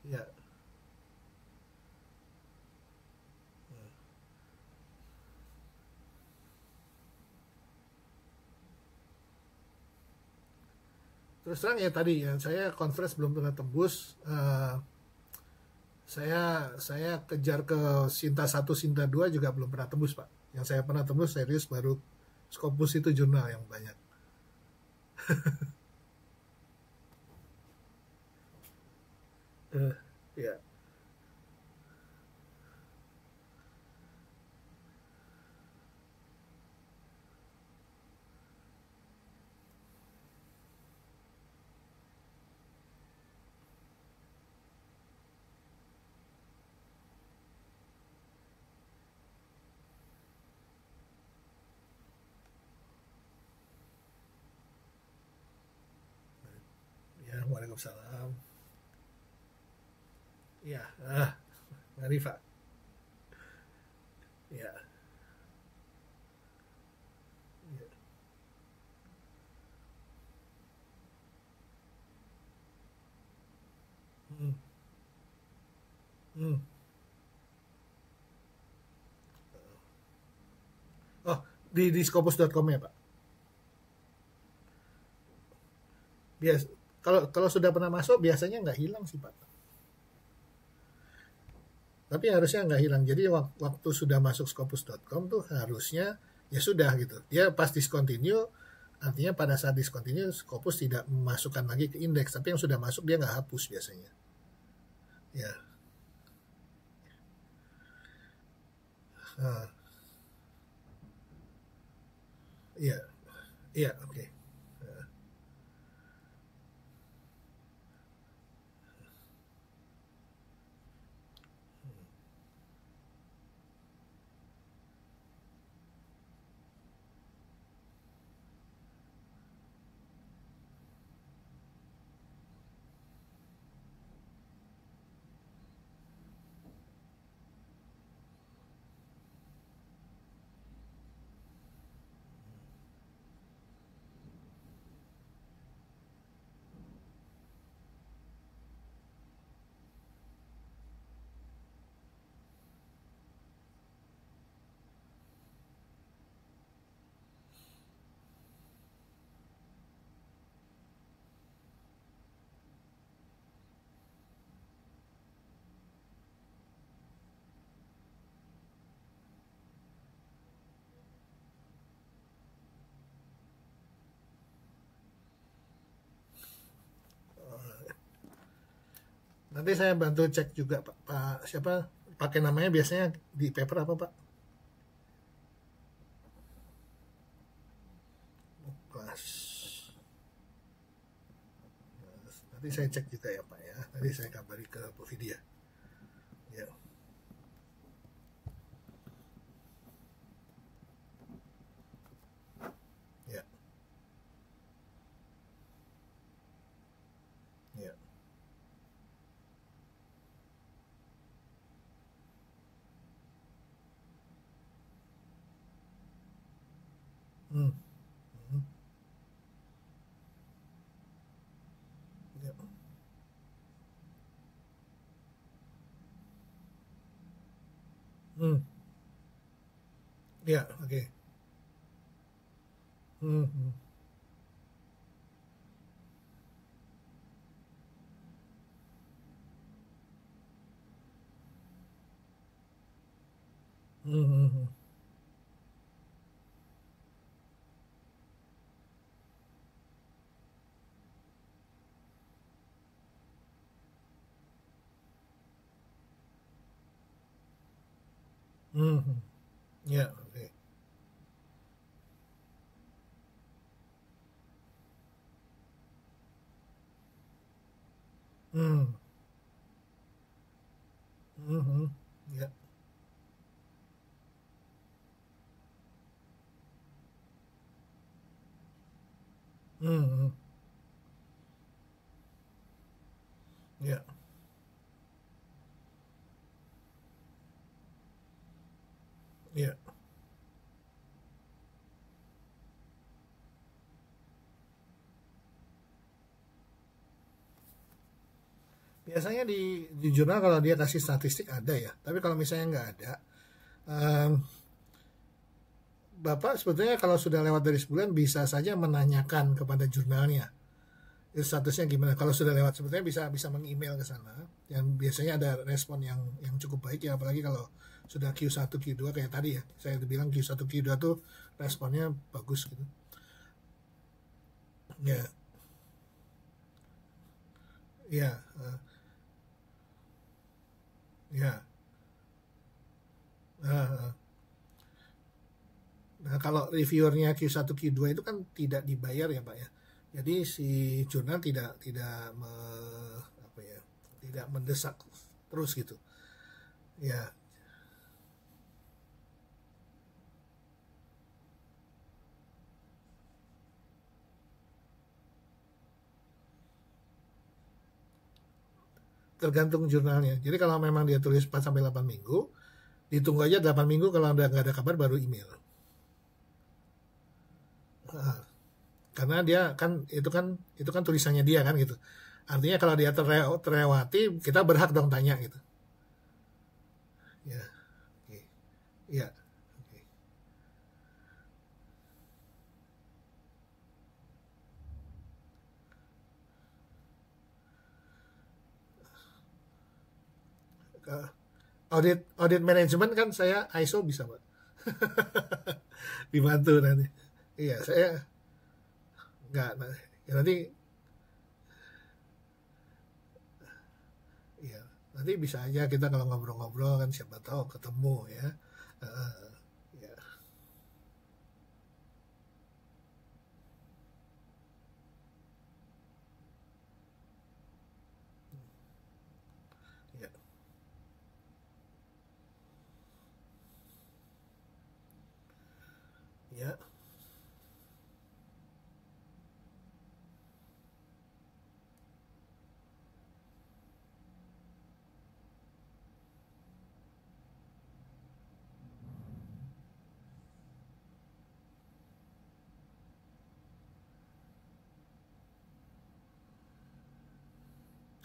Ya. Terus terang ya tadi ya, saya conference belum pernah tembus. Saya kejar ke Sinta 1, Sinta 2 juga belum pernah tembus Pak. Yang saya pernah tembus serius baru Scopus itu jurnal yang banyak. Ya. Ya, Waalaikumsalam. Ya, Marifa. Ya. Ya. Hmm. Hmm. Oh, di scopus.com ya Pak. Bias kalau sudah pernah masuk biasanya nggak hilang sih Pak. Tapi harusnya nggak hilang. Jadi waktu sudah masuk scopus.com tuh harusnya ya sudah gitu. Dia pas discontinue, artinya pada saat discontinue Scopus tidak memasukkan lagi ke indeks. Tapi yang sudah masuk dia nggak hapus biasanya. Ya. Ah, iya, iya, oke. Nanti saya bantu cek juga Pak siapa pakai namanya biasanya di paper apa Pak? Kelas. Nanti saya cek juga ya Pak ya. Nanti saya kabari ke Bu Vidya. Ya. Ya. Hmm. Ya, oke. Hmm, hmm. Hmm, hmm, hmm. Hmm, hmm. Ya, oke. Hmm. Hmm, hmm. Ya. Hmm, hmm. Ya. Ya. Biasanya di jurnal kalau dia kasih statistik ada ya, tapi kalau misalnya nggak ada, em, Bapak sebetulnya kalau sudah lewat dari sebulan bisa saja menanyakan kepada jurnalnya itu statusnya gimana. Kalau sudah lewat sebetulnya bisa bisa meng-email ke sana, yang biasanya ada respon yang cukup baik ya, apalagi kalau sudah Q1 Q2 kayak tadi ya, saya bilang Q1 Q2 tuh responnya bagus gitu. Ya, ya, ya. Nah, kalau reviewernya Q1 Q2 itu kan tidak dibayar ya, Pak ya. Jadi si jurnal tidak tidak apa ya, tidak mendesak terus gitu. Ya, tergantung jurnalnya. Jadi kalau memang dia tulis 4 sampai 8 minggu, ditunggu aja 8 minggu, kalau udah nggak ada kabar baru email. Nah, karena dia kan itu kan tulisannya dia kan gitu. Artinya kalau dia terlewati, kita berhak dong tanya gitu. Ya, oke. Ya, oke. Ke- Audit audit manajemen kan saya ISO bisa, Pak. Dibantu nanti. Iya, saya nggak. Ya nanti, iya, nanti bisa aja kita kalau ngobrol-ngobrol kan siapa tahu ketemu ya. Eh, ya, ya, ya.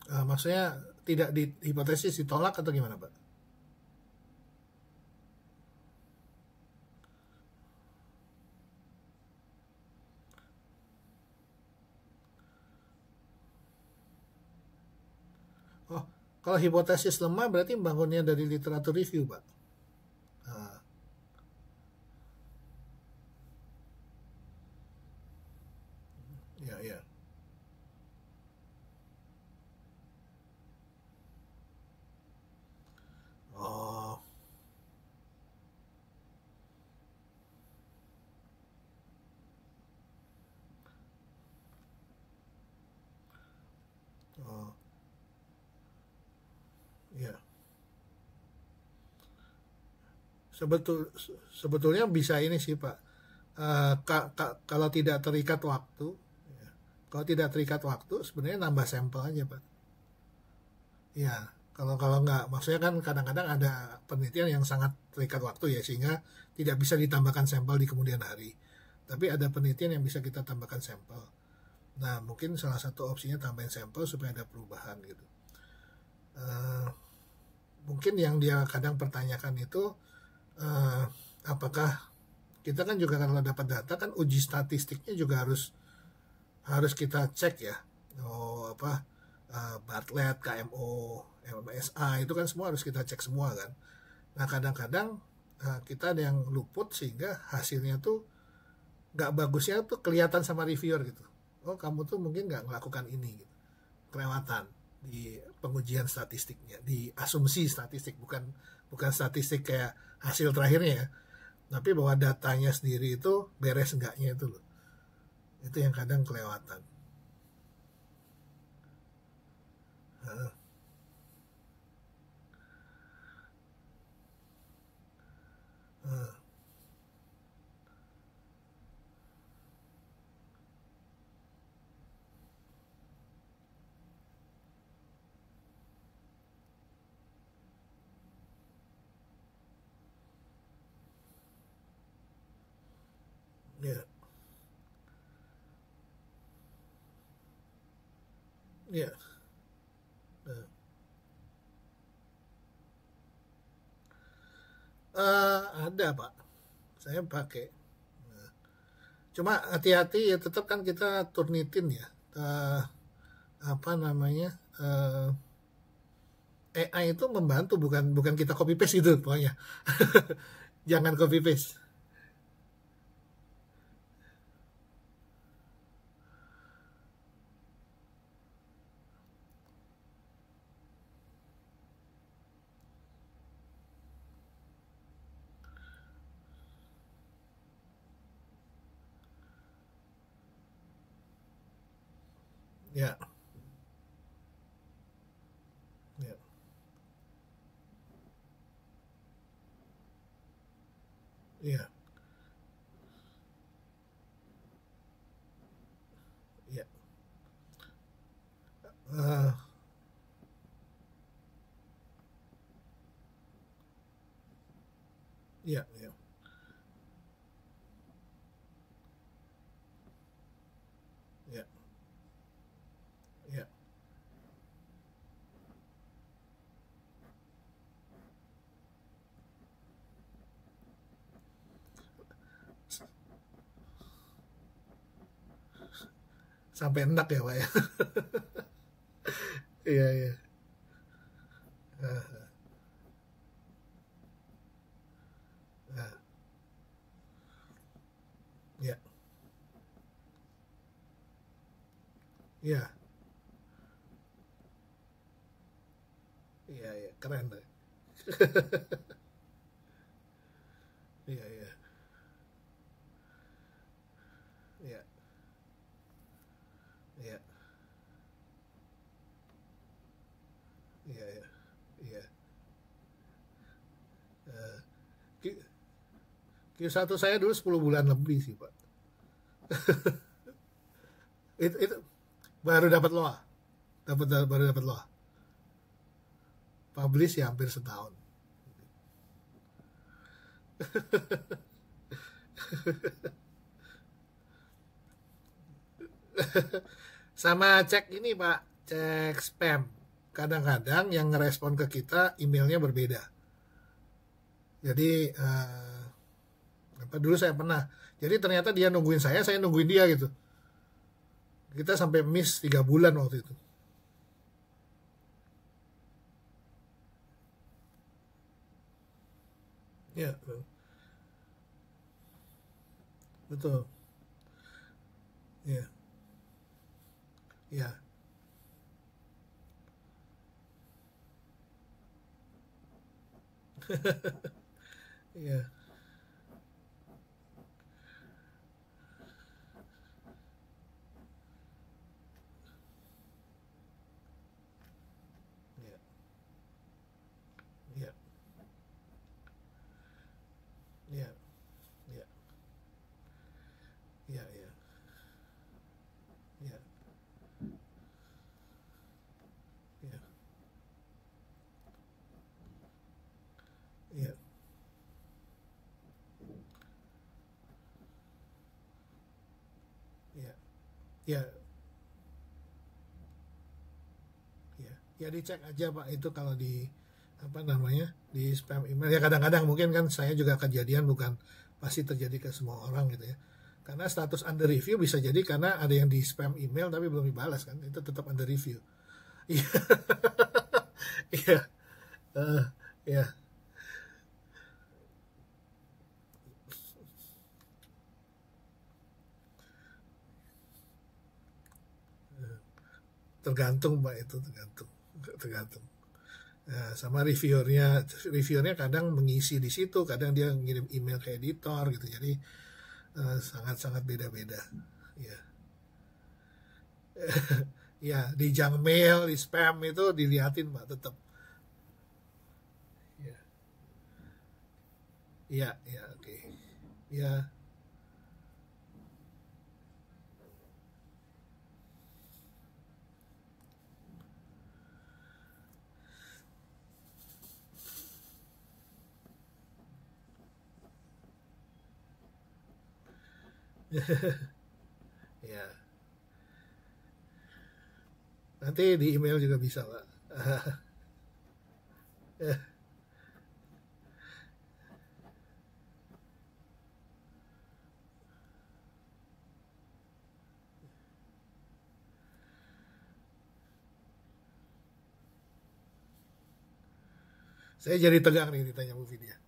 Maksudnya tidak di hipotesis ditolak atau gimana, Pak? Oh, kalau hipotesis lemah berarti bangunnya dari literatur review, Pak. Ah, ya, ya. Oh, oh, ya. Sebetulnya bisa ini sih, Pak. Kalau tidak terikat waktu, ya. Kalau tidak terikat waktu, sebenarnya nambah sampel aja, Pak. Ya, kalau kalau nggak, maksudnya kan kadang-kadang ada penelitian yang sangat terikat waktu ya, sehingga tidak bisa ditambahkan sampel di kemudian hari. Tapi ada penelitian yang bisa kita tambahkan sampel. Nah, mungkin salah satu opsinya tambahin sampel supaya ada perubahan gitu. Eh, mungkin yang dia kadang pertanyakan itu apakah kita kan juga kalau dapat data kan uji statistiknya juga harus kita cek ya. Bartlett, KMO, MSA itu kan semua harus kita cek semua kan. Nah kadang-kadang kita ada yang luput sehingga hasilnya tuh nggak bagusnya tuh kelihatan sama reviewer gitu. Oh kamu tuh mungkin nggak melakukan ini gitu. Kelewatan di pengujian statistiknya, di asumsi statistik, bukan statistik kayak hasil terakhirnya ya, tapi bahwa datanya sendiri itu beres enggaknya itu loh, itu yang kadang kelewatan. Heeh. Heeh. Ya, ya. Ada Pak, saya pakai. Cuma hati-hati ya, tetap kan kita turnitin ya. Apa namanya? AI itu membantu, bukan kita copy paste gitu pokoknya. Jangan copy paste. Ya, ya, ya, ya. Eh, ya, ya, ya, ya. Sampai enak ya Pak ya. Iya, iya. Eh, eh, ya, ya, iya, iya, keren deh. Iya, iya, iya, iya, iya, iya, iya. Eh, Q- Q1 saya dulu 10 bulan lebih sih Pak. Itu baru dapat loa, baru dapat loa. Publish ya hampir setahun. Sama cek ini Pak, cek spam. Kadang-kadang yang ngerespon ke kita emailnya berbeda. Jadi apa dulu saya pernah. Jadi ternyata dia nungguin saya nungguin dia gitu. Kita sampai miss 3 bulan waktu itu. Ya, betul. Ya, ya, ya, ya, ya, ya, ya, ya, ya, ya, ya, ya, ya, ya, ya, ya dicek aja Pak itu kalau di apa namanya, di spam email. Ya kadang-kadang mungkin kan saya juga kejadian, bukan pasti terjadi ke semua orang gitu ya. Karena status under review bisa jadi karena ada yang di spam email tapi belum dibalas kan, itu tetap under review. Iya, iya, eh, iya. Tergantung Pak, itu tergantung. Nah, sama reviewernya kadang mengisi di situ, kadang dia ngirim email ke editor gitu, jadi sangat-sangat beda-beda. Ya, ya di junk mail, di spam itu dilihatin Pak tetap. Ya, ya, ya, oke. Ya, ya. Nanti di email juga bisa Pak. Saya jadi tegang nih ditanya Bu Vidya.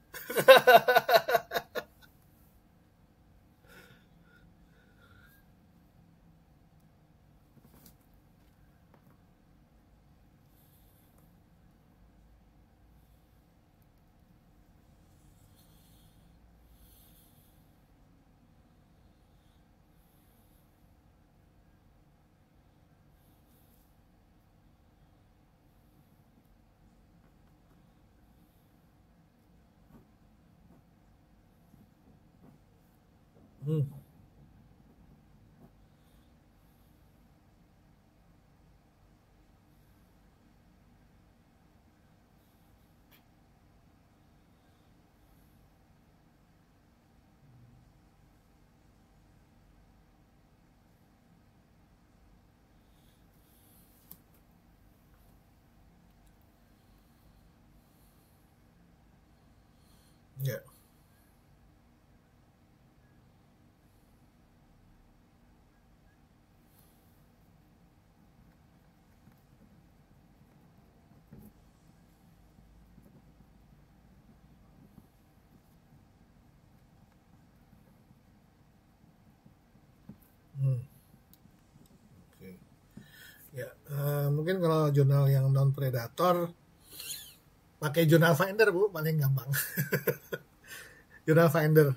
Hmm, ya, hmm, oke. Ya, mungkin kalau jurnal yang non predator pakai jurnal finder Bu, paling gampang. Jurnal finder,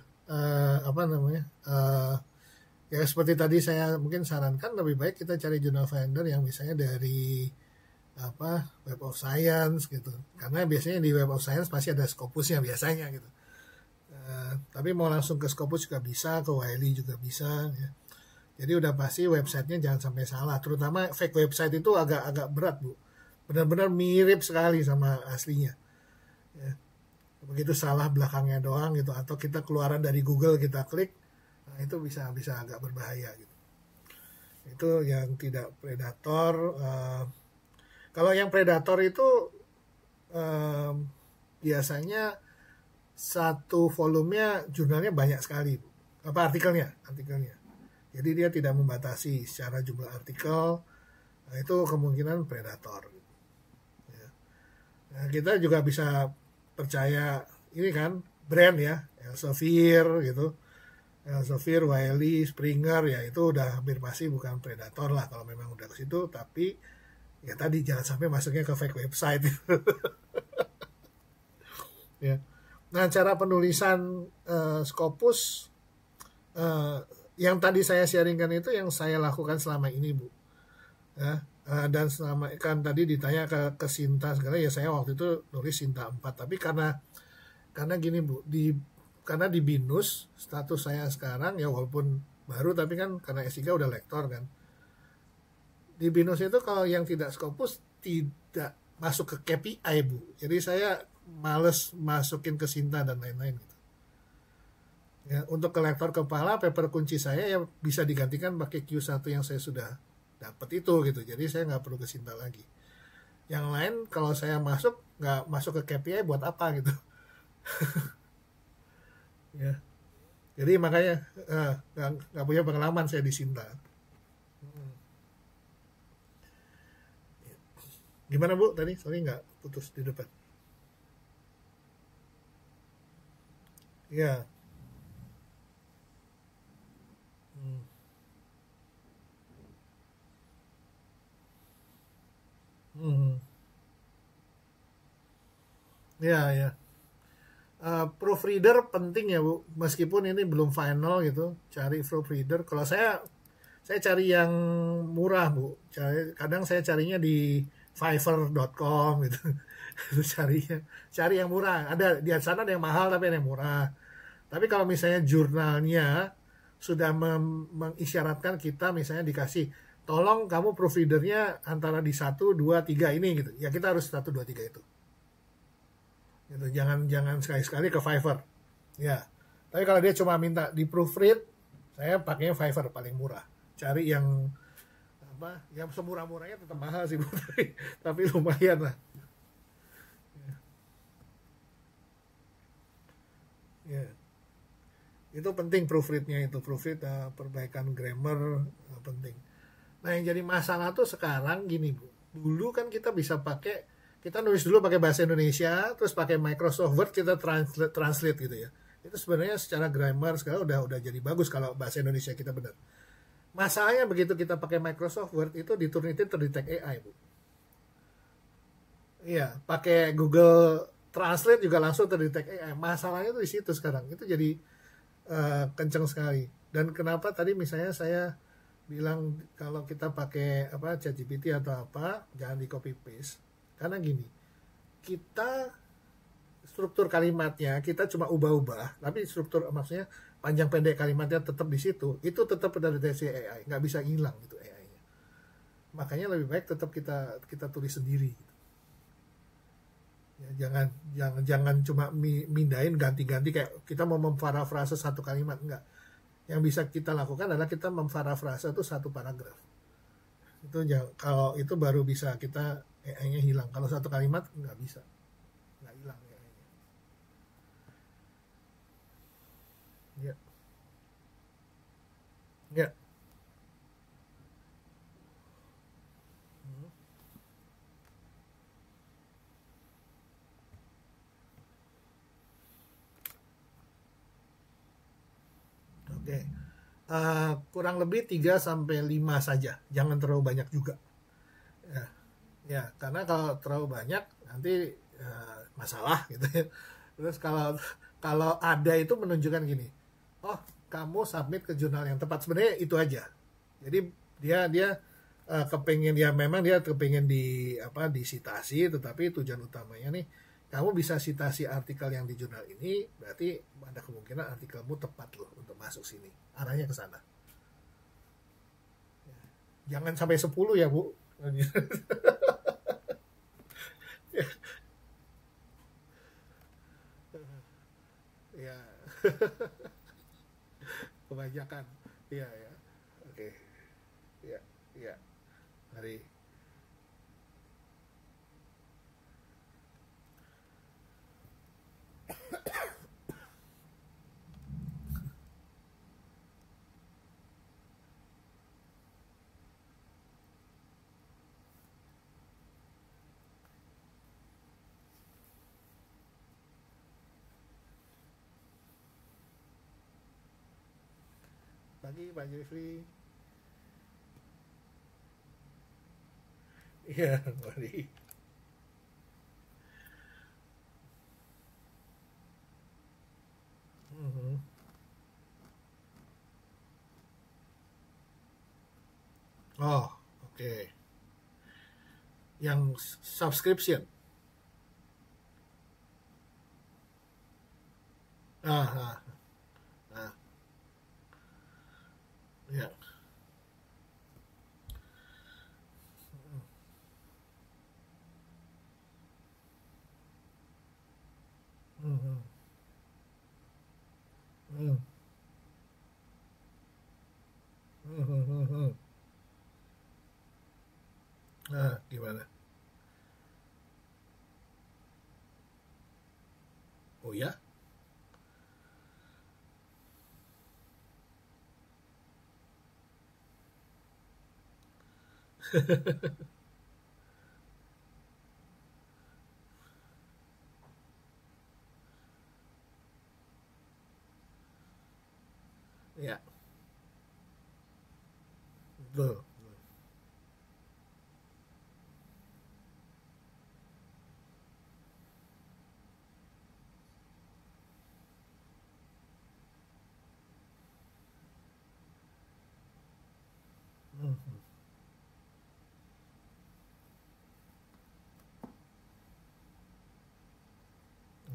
apa namanya? Ya seperti tadi saya mungkin sarankan, lebih baik kita cari jurnal finder yang misalnya dari apa, Web of Science gitu. Karena biasanya di Web of Science pasti ada Scopusnya biasanya gitu. Tapi mau langsung ke Scopus juga bisa, ke Wiley juga bisa ya. Jadi udah pasti websitenya jangan sampai salah. Terutama fake website itu agak berat Bu. Benar-benar mirip sekali sama aslinya. Ya. Begitu salah belakangnya doang gitu, atau kita keluaran dari Google kita klik, nah itu bisa agak berbahaya gitu. Itu yang tidak predator. Kalau yang predator itu biasanya satu volumenya jurnalnya banyak sekali, apa artikelnya. Jadi dia tidak membatasi secara jumlah artikel. Nah, itu kemungkinan predator. Ya. Nah, kita juga bisa percaya ini kan brand ya, Elsevier gitu. Elsevier, Wiley, Springer, ya itu udah hampir pasti bukan predator lah kalau memang udah ke situ. Tapi ya tadi jangan sampai masuknya ke fake website. Ya. Nah, cara penulisan Scopus yang tadi saya sharingkan itu yang saya lakukan selama ini Bu. Ya, dan selama kan tadi ditanya ke Sinta segala, ya saya waktu itu nulis Sinta 4. Tapi karena gini Bu, karena di BINUS status saya sekarang ya walaupun baru tapi kan karena S3 udah lektor kan. Di BINUS itu kalau yang tidak Scopus tidak masuk ke KPI Bu. Jadi saya males masukin ke Sinta dan lain-lain gitu. Ya, untuk ke lektor kepala paper kunci saya ya bisa digantikan pakai Q1 yang saya sudah dapat itu gitu. Jadi saya nggak perlu ke Sinta lagi. Yang lain kalau saya masuk nggak masuk ke KPI buat apa gitu. Ya, jadi makanya nggak punya pengalaman saya di Sinta. Hmm. Gimana Bu tadi? Sorry nggak putus di depan. Ya. Hmm. Hmm. Ya, ya. Proofreader penting ya Bu, meskipun ini belum final gitu, cari proofreader. Kalau saya cari yang murah Bu, kadang saya carinya di fiverr.com gitu. Itu cari yang murah. Ada di sana ada yang mahal tapi ada yang murah. Tapi kalau misalnya jurnalnya sudah mengisyaratkan kita misalnya dikasih, tolong kamu proofreadernya antara di 1, 2, 3 ini gitu. Ya kita harus 1, 2, 3 itu. Gitu. Jangan sekali-sekali ke Fiverr. Ya. Tapi kalau dia cuma minta di proofread, saya pakainya Fiverr paling murah. Cari yang apa? Yang semurah-murahnya tetap mahal sih, Bu. Tapi lumayan lah. Ya. Itu penting proofreadnya itu. Proofread perbaikan grammar penting. Nah, yang jadi masalah tuh sekarang gini, Bu. Dulu kan kita bisa pakai, kita nulis dulu pakai bahasa Indonesia, terus pakai Microsoft Word kita translate gitu ya. Itu sebenarnya secara grammar sekarang udah jadi bagus kalau bahasa Indonesia kita benar. Masalahnya begitu kita pakai Microsoft Word itu di Turnitin terdetek AI, Bu. Iya, pakai Google Translate juga langsung terdetek AI. Masalahnya tuh di situ sekarang. Itu jadi kenceng sekali. Dan kenapa tadi misalnya saya bilang kalau kita pakai apa ChatGPT atau apa, jangan di copy paste. Karena gini, kita struktur kalimatnya kita cuma ubah-ubah, tapi struktur maksudnya panjang pendek kalimatnya tetap di situ, itu tetap dari deteksi AI, nggak bisa hilang itu AI-nya. Makanya lebih baik tetap kita tulis sendiri. Ya, jangan cuma mindahin ganti-ganti kayak kita mau memparafrase satu kalimat, enggak. Yang bisa kita lakukan adalah kita memparafrase itu satu paragraf. Itu kalau itu baru bisa kita AI-nya hilang. Kalau satu kalimat nggak bisa, nggak hilang AI-nya. Ya, ya. Hmm. Oke. Kurang lebih 3 sampai 5 saja. Jangan terlalu banyak juga. Ya, ya karena kalau terlalu banyak nanti masalah gitu ya. Terus kalau ada itu menunjukkan gini, oh kamu submit ke jurnal yang tepat. Sebenarnya itu aja. Jadi dia kepengen ya memang dia kepengen disitasi, tetapi tujuan utamanya nih kamu bisa citasi artikel yang di jurnal ini, berarti ada kemungkinan artikelmu tepat loh untuk masuk sini. Arahnya ke sana. Jangan sampai 10 ya, Bu. Ya, kebanyakan. Iya, ya. Oke. Iya, iya. Mari. Pagi, Pak Jeffrey. Iya, mari. Mhm. Oh, oke. Yang subscription. Ah, ah, ah. Ya. Mhm. Mhm. Mhm, mhm. Nah, gimana? Oh ya? Ya, betul. Hmm,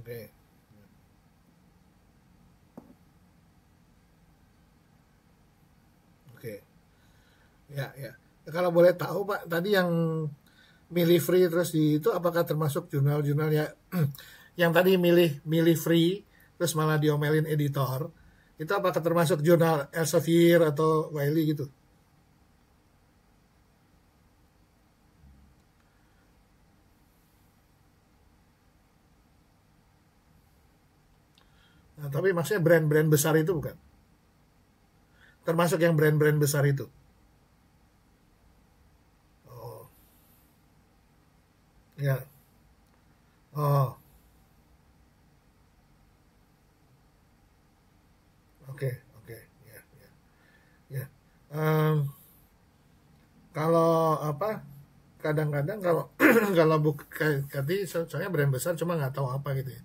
Oke, oke. Ya, ya. Kalau boleh tahu Pak, tadi yang milih free terus di itu apakah termasuk jurnal-jurnal ya yang tadi milih milih free terus malah diomelin editor, itu apakah termasuk jurnal Elsevier atau Wiley gitu? Nah, tapi maksudnya brand-brand besar itu bukan? Termasuk yang brand-brand besar itu? Oh, ya. Oh, oke, oke. Ya, ya, ya. Em, kalau apa? Kadang-kadang kalau kalau tadi soalnya brand besar cuma nggak tahu apa gitu ya.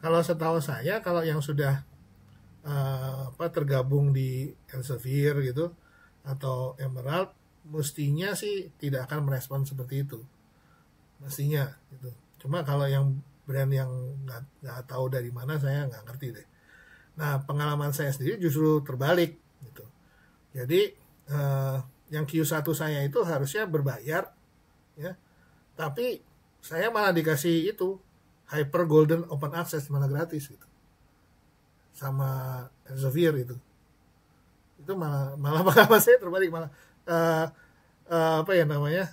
Kalau setahu saya kalau yang sudah apa tergabung di Elsevier gitu atau Emerald mestinya sih tidak akan merespon seperti itu mestinya gitu. Cuma kalau yang brand yang nggak tahu dari mana saya nggak ngerti deh. Nah pengalaman saya sendiri justru terbalik gitu. Jadi eh, yang Q1 saya itu harusnya berbayar ya, tapi saya malah dikasih itu Hyper Golden Open Access malah gratis gitu sama Elsevier itu malah malah pengalaman saya terbalik malah uh, apa ya namanya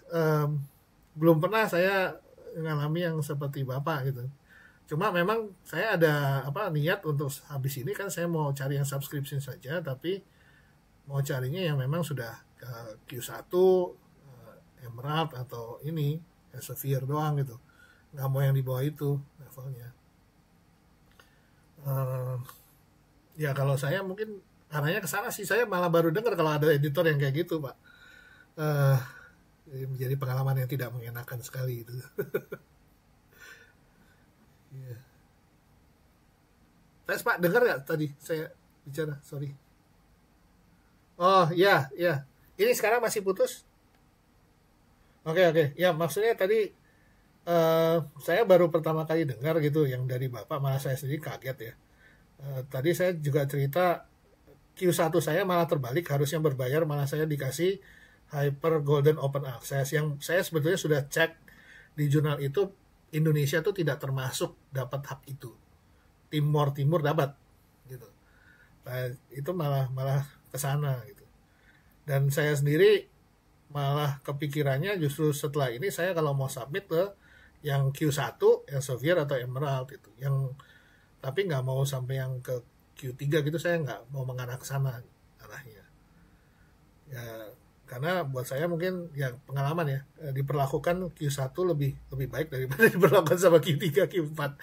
belum pernah saya mengalami yang seperti bapak gitu. Cuma memang saya ada apa niat untuk habis ini kan saya mau cari yang subscription saja, tapi mau carinya yang memang sudah Q1 Emerald atau ini Elsevier doang gitu, nggak mau yang di bawah itu levelnya. Uh, Ya kalau saya mungkin arahnya ke sana sih. Saya malah baru dengar kalau ada editor yang kayak gitu, Pak. Eh menjadi pengalaman yang tidak mengenakan sekali itu. Iya. Tes Pak, dengar nggak tadi saya bicara? Sorry. Oh ya, ya. Ini sekarang masih putus? Oke, oke. Ya maksudnya tadi saya baru pertama kali dengar gitu yang dari Bapak, malah saya sendiri kaget ya. Tadi saya juga cerita Q1 saya malah terbalik, harusnya berbayar, malah saya dikasih Hyper Golden Open Access yang saya sebetulnya sudah cek di jurnal itu Indonesia tuh tidak termasuk dapat hak itu. Timur dapat gitu. Nah, itu malah malah ke sana gitu. Dan saya sendiri malah kepikirannya justru setelah ini saya kalau mau submit ke yang Q1, Elsevier atau Emerald itu. Yang tapi nggak mau sampai yang ke Q3 gitu, saya nggak mau mengarah ke sana arahnya ya, karena buat saya mungkin ya pengalaman ya diperlakukan Q1 lebih lebih baik daripada diperlakukan sama Q3 Q4,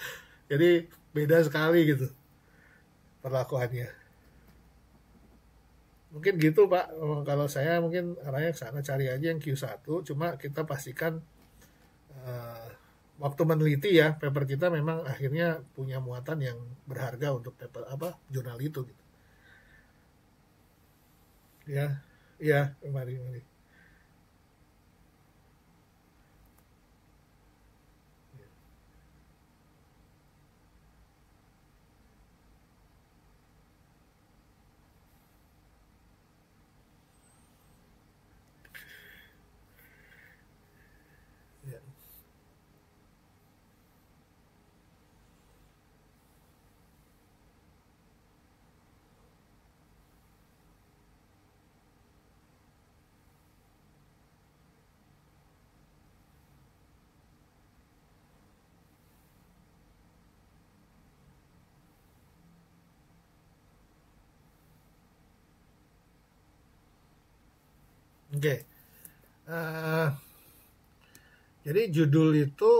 jadi beda sekali gitu perlakuannya. Mungkin gitu Pak. Kalau saya mungkin arahnya ke sana, cari aja yang Q1, cuma kita pastikan eh, waktu meneliti ya paper kita memang akhirnya punya muatan yang berharga untuk paper apa jurnal itu gitu. Ya, ya, mari, mari. Ya, Oke. Eh, jadi judul itu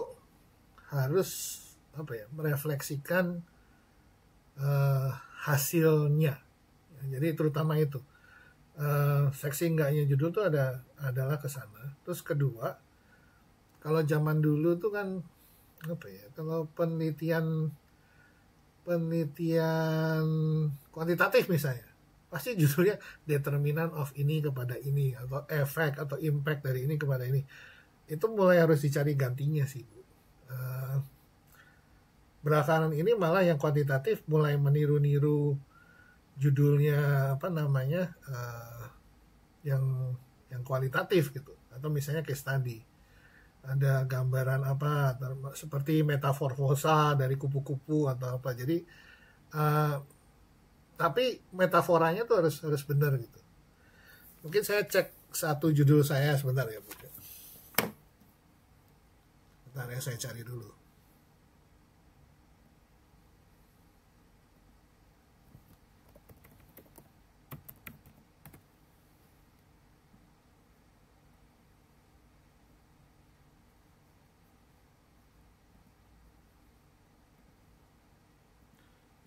harus merefleksikan hasilnya. Jadi terutama itu. Seksi enggaknya judul tuh adalah ke sana. Terus kedua, kalau zaman dulu tuh kan kalau penelitian kuantitatif misalnya, pasti judulnya determinan of ini kepada ini, atau efek atau impact dari ini kepada ini. Itu mulai harus dicari gantinya sih, Bu. Belakangan ini malah yang kuantitatif mulai meniru-niru judulnya yang kualitatif gitu, atau misalnya case study, ada gambaran seperti metaforfosa dari kupu-kupu atau apa. Jadi tapi metaforanya tuh harus benar gitu. Mungkin saya cek satu judul saya sebentar ya, Bu. Bentar ya, saya cari dulu.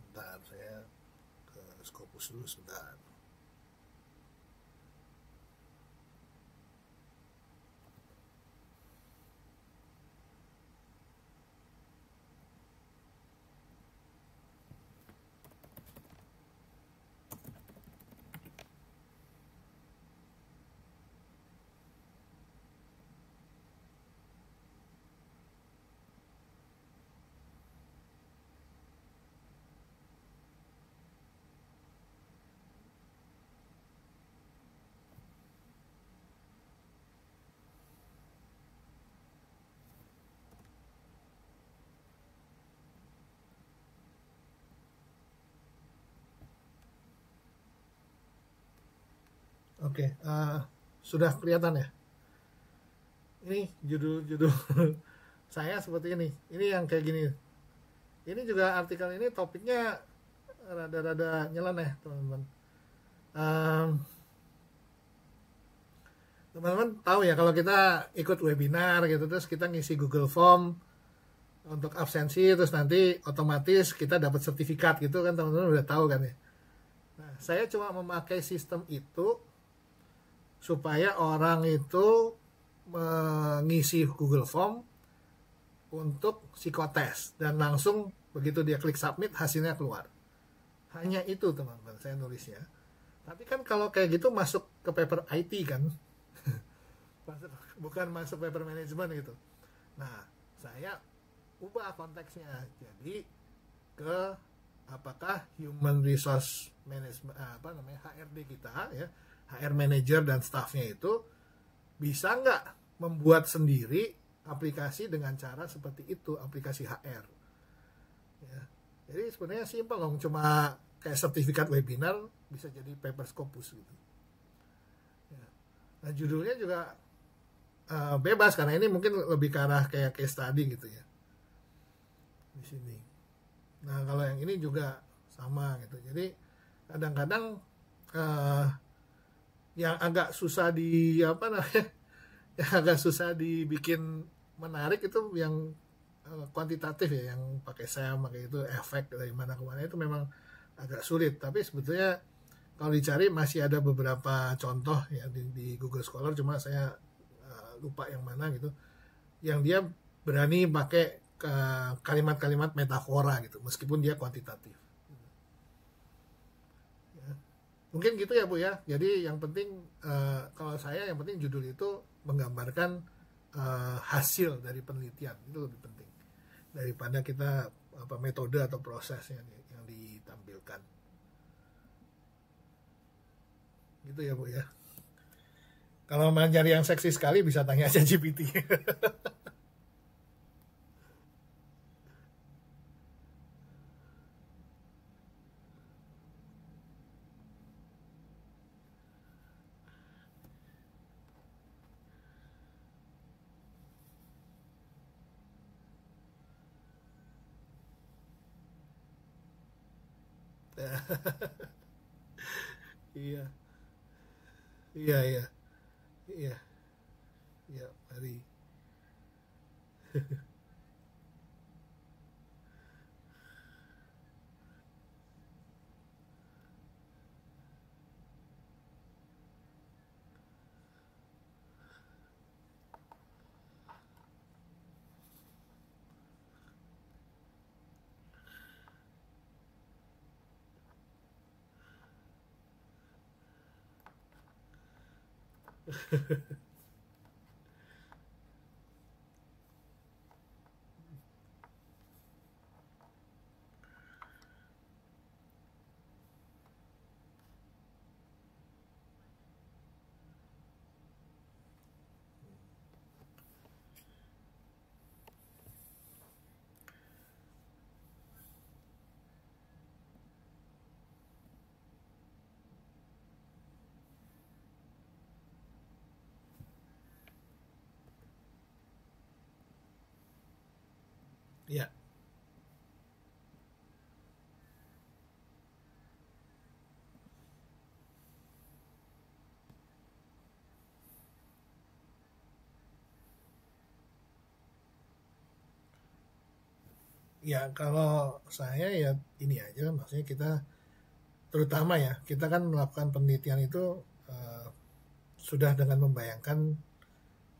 Bentar, saya ke Scopus dulu sebentar. Oke, sudah kelihatan ya? Ini judul-judul saya seperti ini. Ini yang kayak gini. Ini juga artikel ini topiknya rada-rada nyeleneh, teman-teman. Teman-teman tahu ya, kalau kita ikut webinar gitu, terus kita ngisi Google Form untuk absensi, terus nanti otomatis kita dapat sertifikat gitu kan, teman-teman udah tahu kan ya. Nah, saya cuma memakai sistem itu supaya orang itu mengisi Google Form untuk psikotes, dan langsung begitu dia klik submit hasilnya keluar. Hanya itu, teman-teman, saya nulisnya. Tapi kan kalau kayak gitu masuk ke paper IT kan, bukan masuk paper management gitu. Nah, saya ubah konteksnya jadi ke apakah human resource management, HRD kita ya, HR manager dan staffnya itu bisa nggak membuat sendiri aplikasi dengan cara seperti itu, aplikasi HR ya. Jadi sebenarnya simpel dong, cuma kayak sertifikat webinar bisa jadi paper Scopus gitu ya. Nah, judulnya juga bebas, karena ini mungkin lebih ke arah kayak case study gitu ya di sini. Nah, kalau yang ini juga sama gitu. Jadi kadang-kadang yang agak susah yang agak susah dibikin menarik itu yang kuantitatif ya, yang pakai SEM, pakai itu efek dari mana ke mana, itu memang agak sulit. Tapi sebetulnya kalau dicari masih ada beberapa contoh ya di Google Scholar, cuma saya lupa yang mana gitu, yang dia berani pakai kalimat-kalimat metafora gitu, meskipun dia kuantitatif. Mungkin gitu ya, Bu ya. Jadi yang penting kalau saya yang penting judul itu menggambarkan hasil dari penelitian, itu lebih penting daripada kita metode atau proses yang ditampilkan. Gitu ya, Bu ya. Kalau mau nyari yang seksi sekali bisa tanya aja GPT. Iya, iya, iya. Iya, iya, mari. Iya, ya kalau saya ya ini aja, maksudnya kita terutama ya, kita kan melakukan penelitian itu eh, sudah dengan membayangkan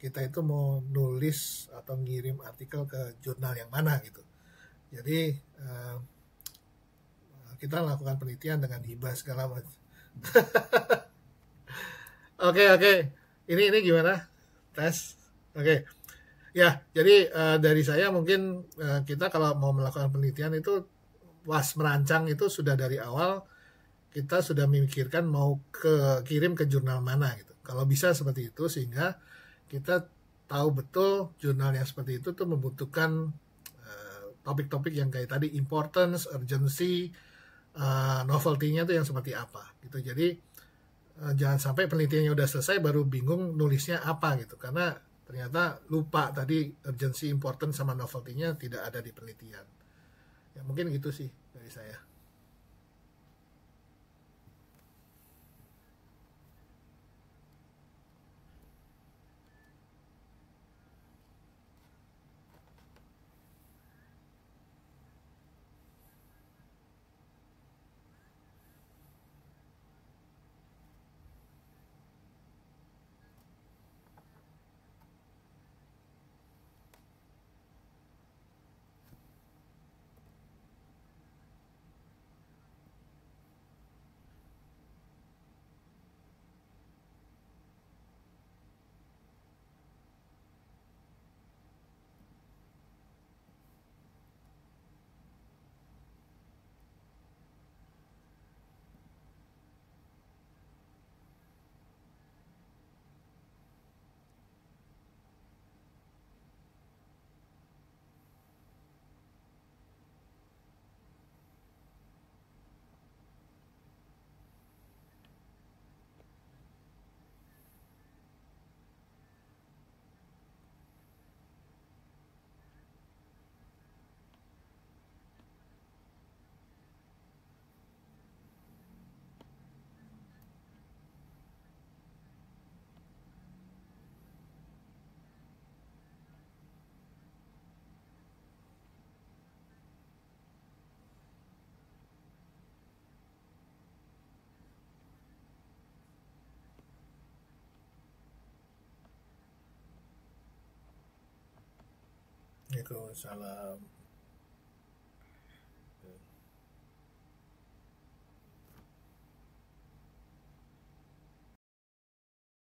kita itu mau nulis atau ngirim artikel ke jurnal yang mana gitu. Jadi kita lakukan penelitian dengan hibah segala macam. Oke, oke. Ini gimana? Tes. Oke. Ya, jadi dari saya mungkin kita kalau mau melakukan penelitian itu pas merancang itu sudah dari awal kita sudah memikirkan mau kirim ke jurnal mana gitu. Kalau bisa seperti itu sehingga kita tahu betul jurnal yang seperti itu tuh membutuhkan topik-topik yang kayak tadi importance, urgency, novelty-nya tuh yang seperti apa gitu. Jadi jangan sampai penelitiannya udah selesai baru bingung nulisnya apa gitu karena ternyata lupa tadi urgency, important sama novelty-nya tidak ada di penelitian. Ya mungkin gitu sih dari saya. Waalaikumsalam.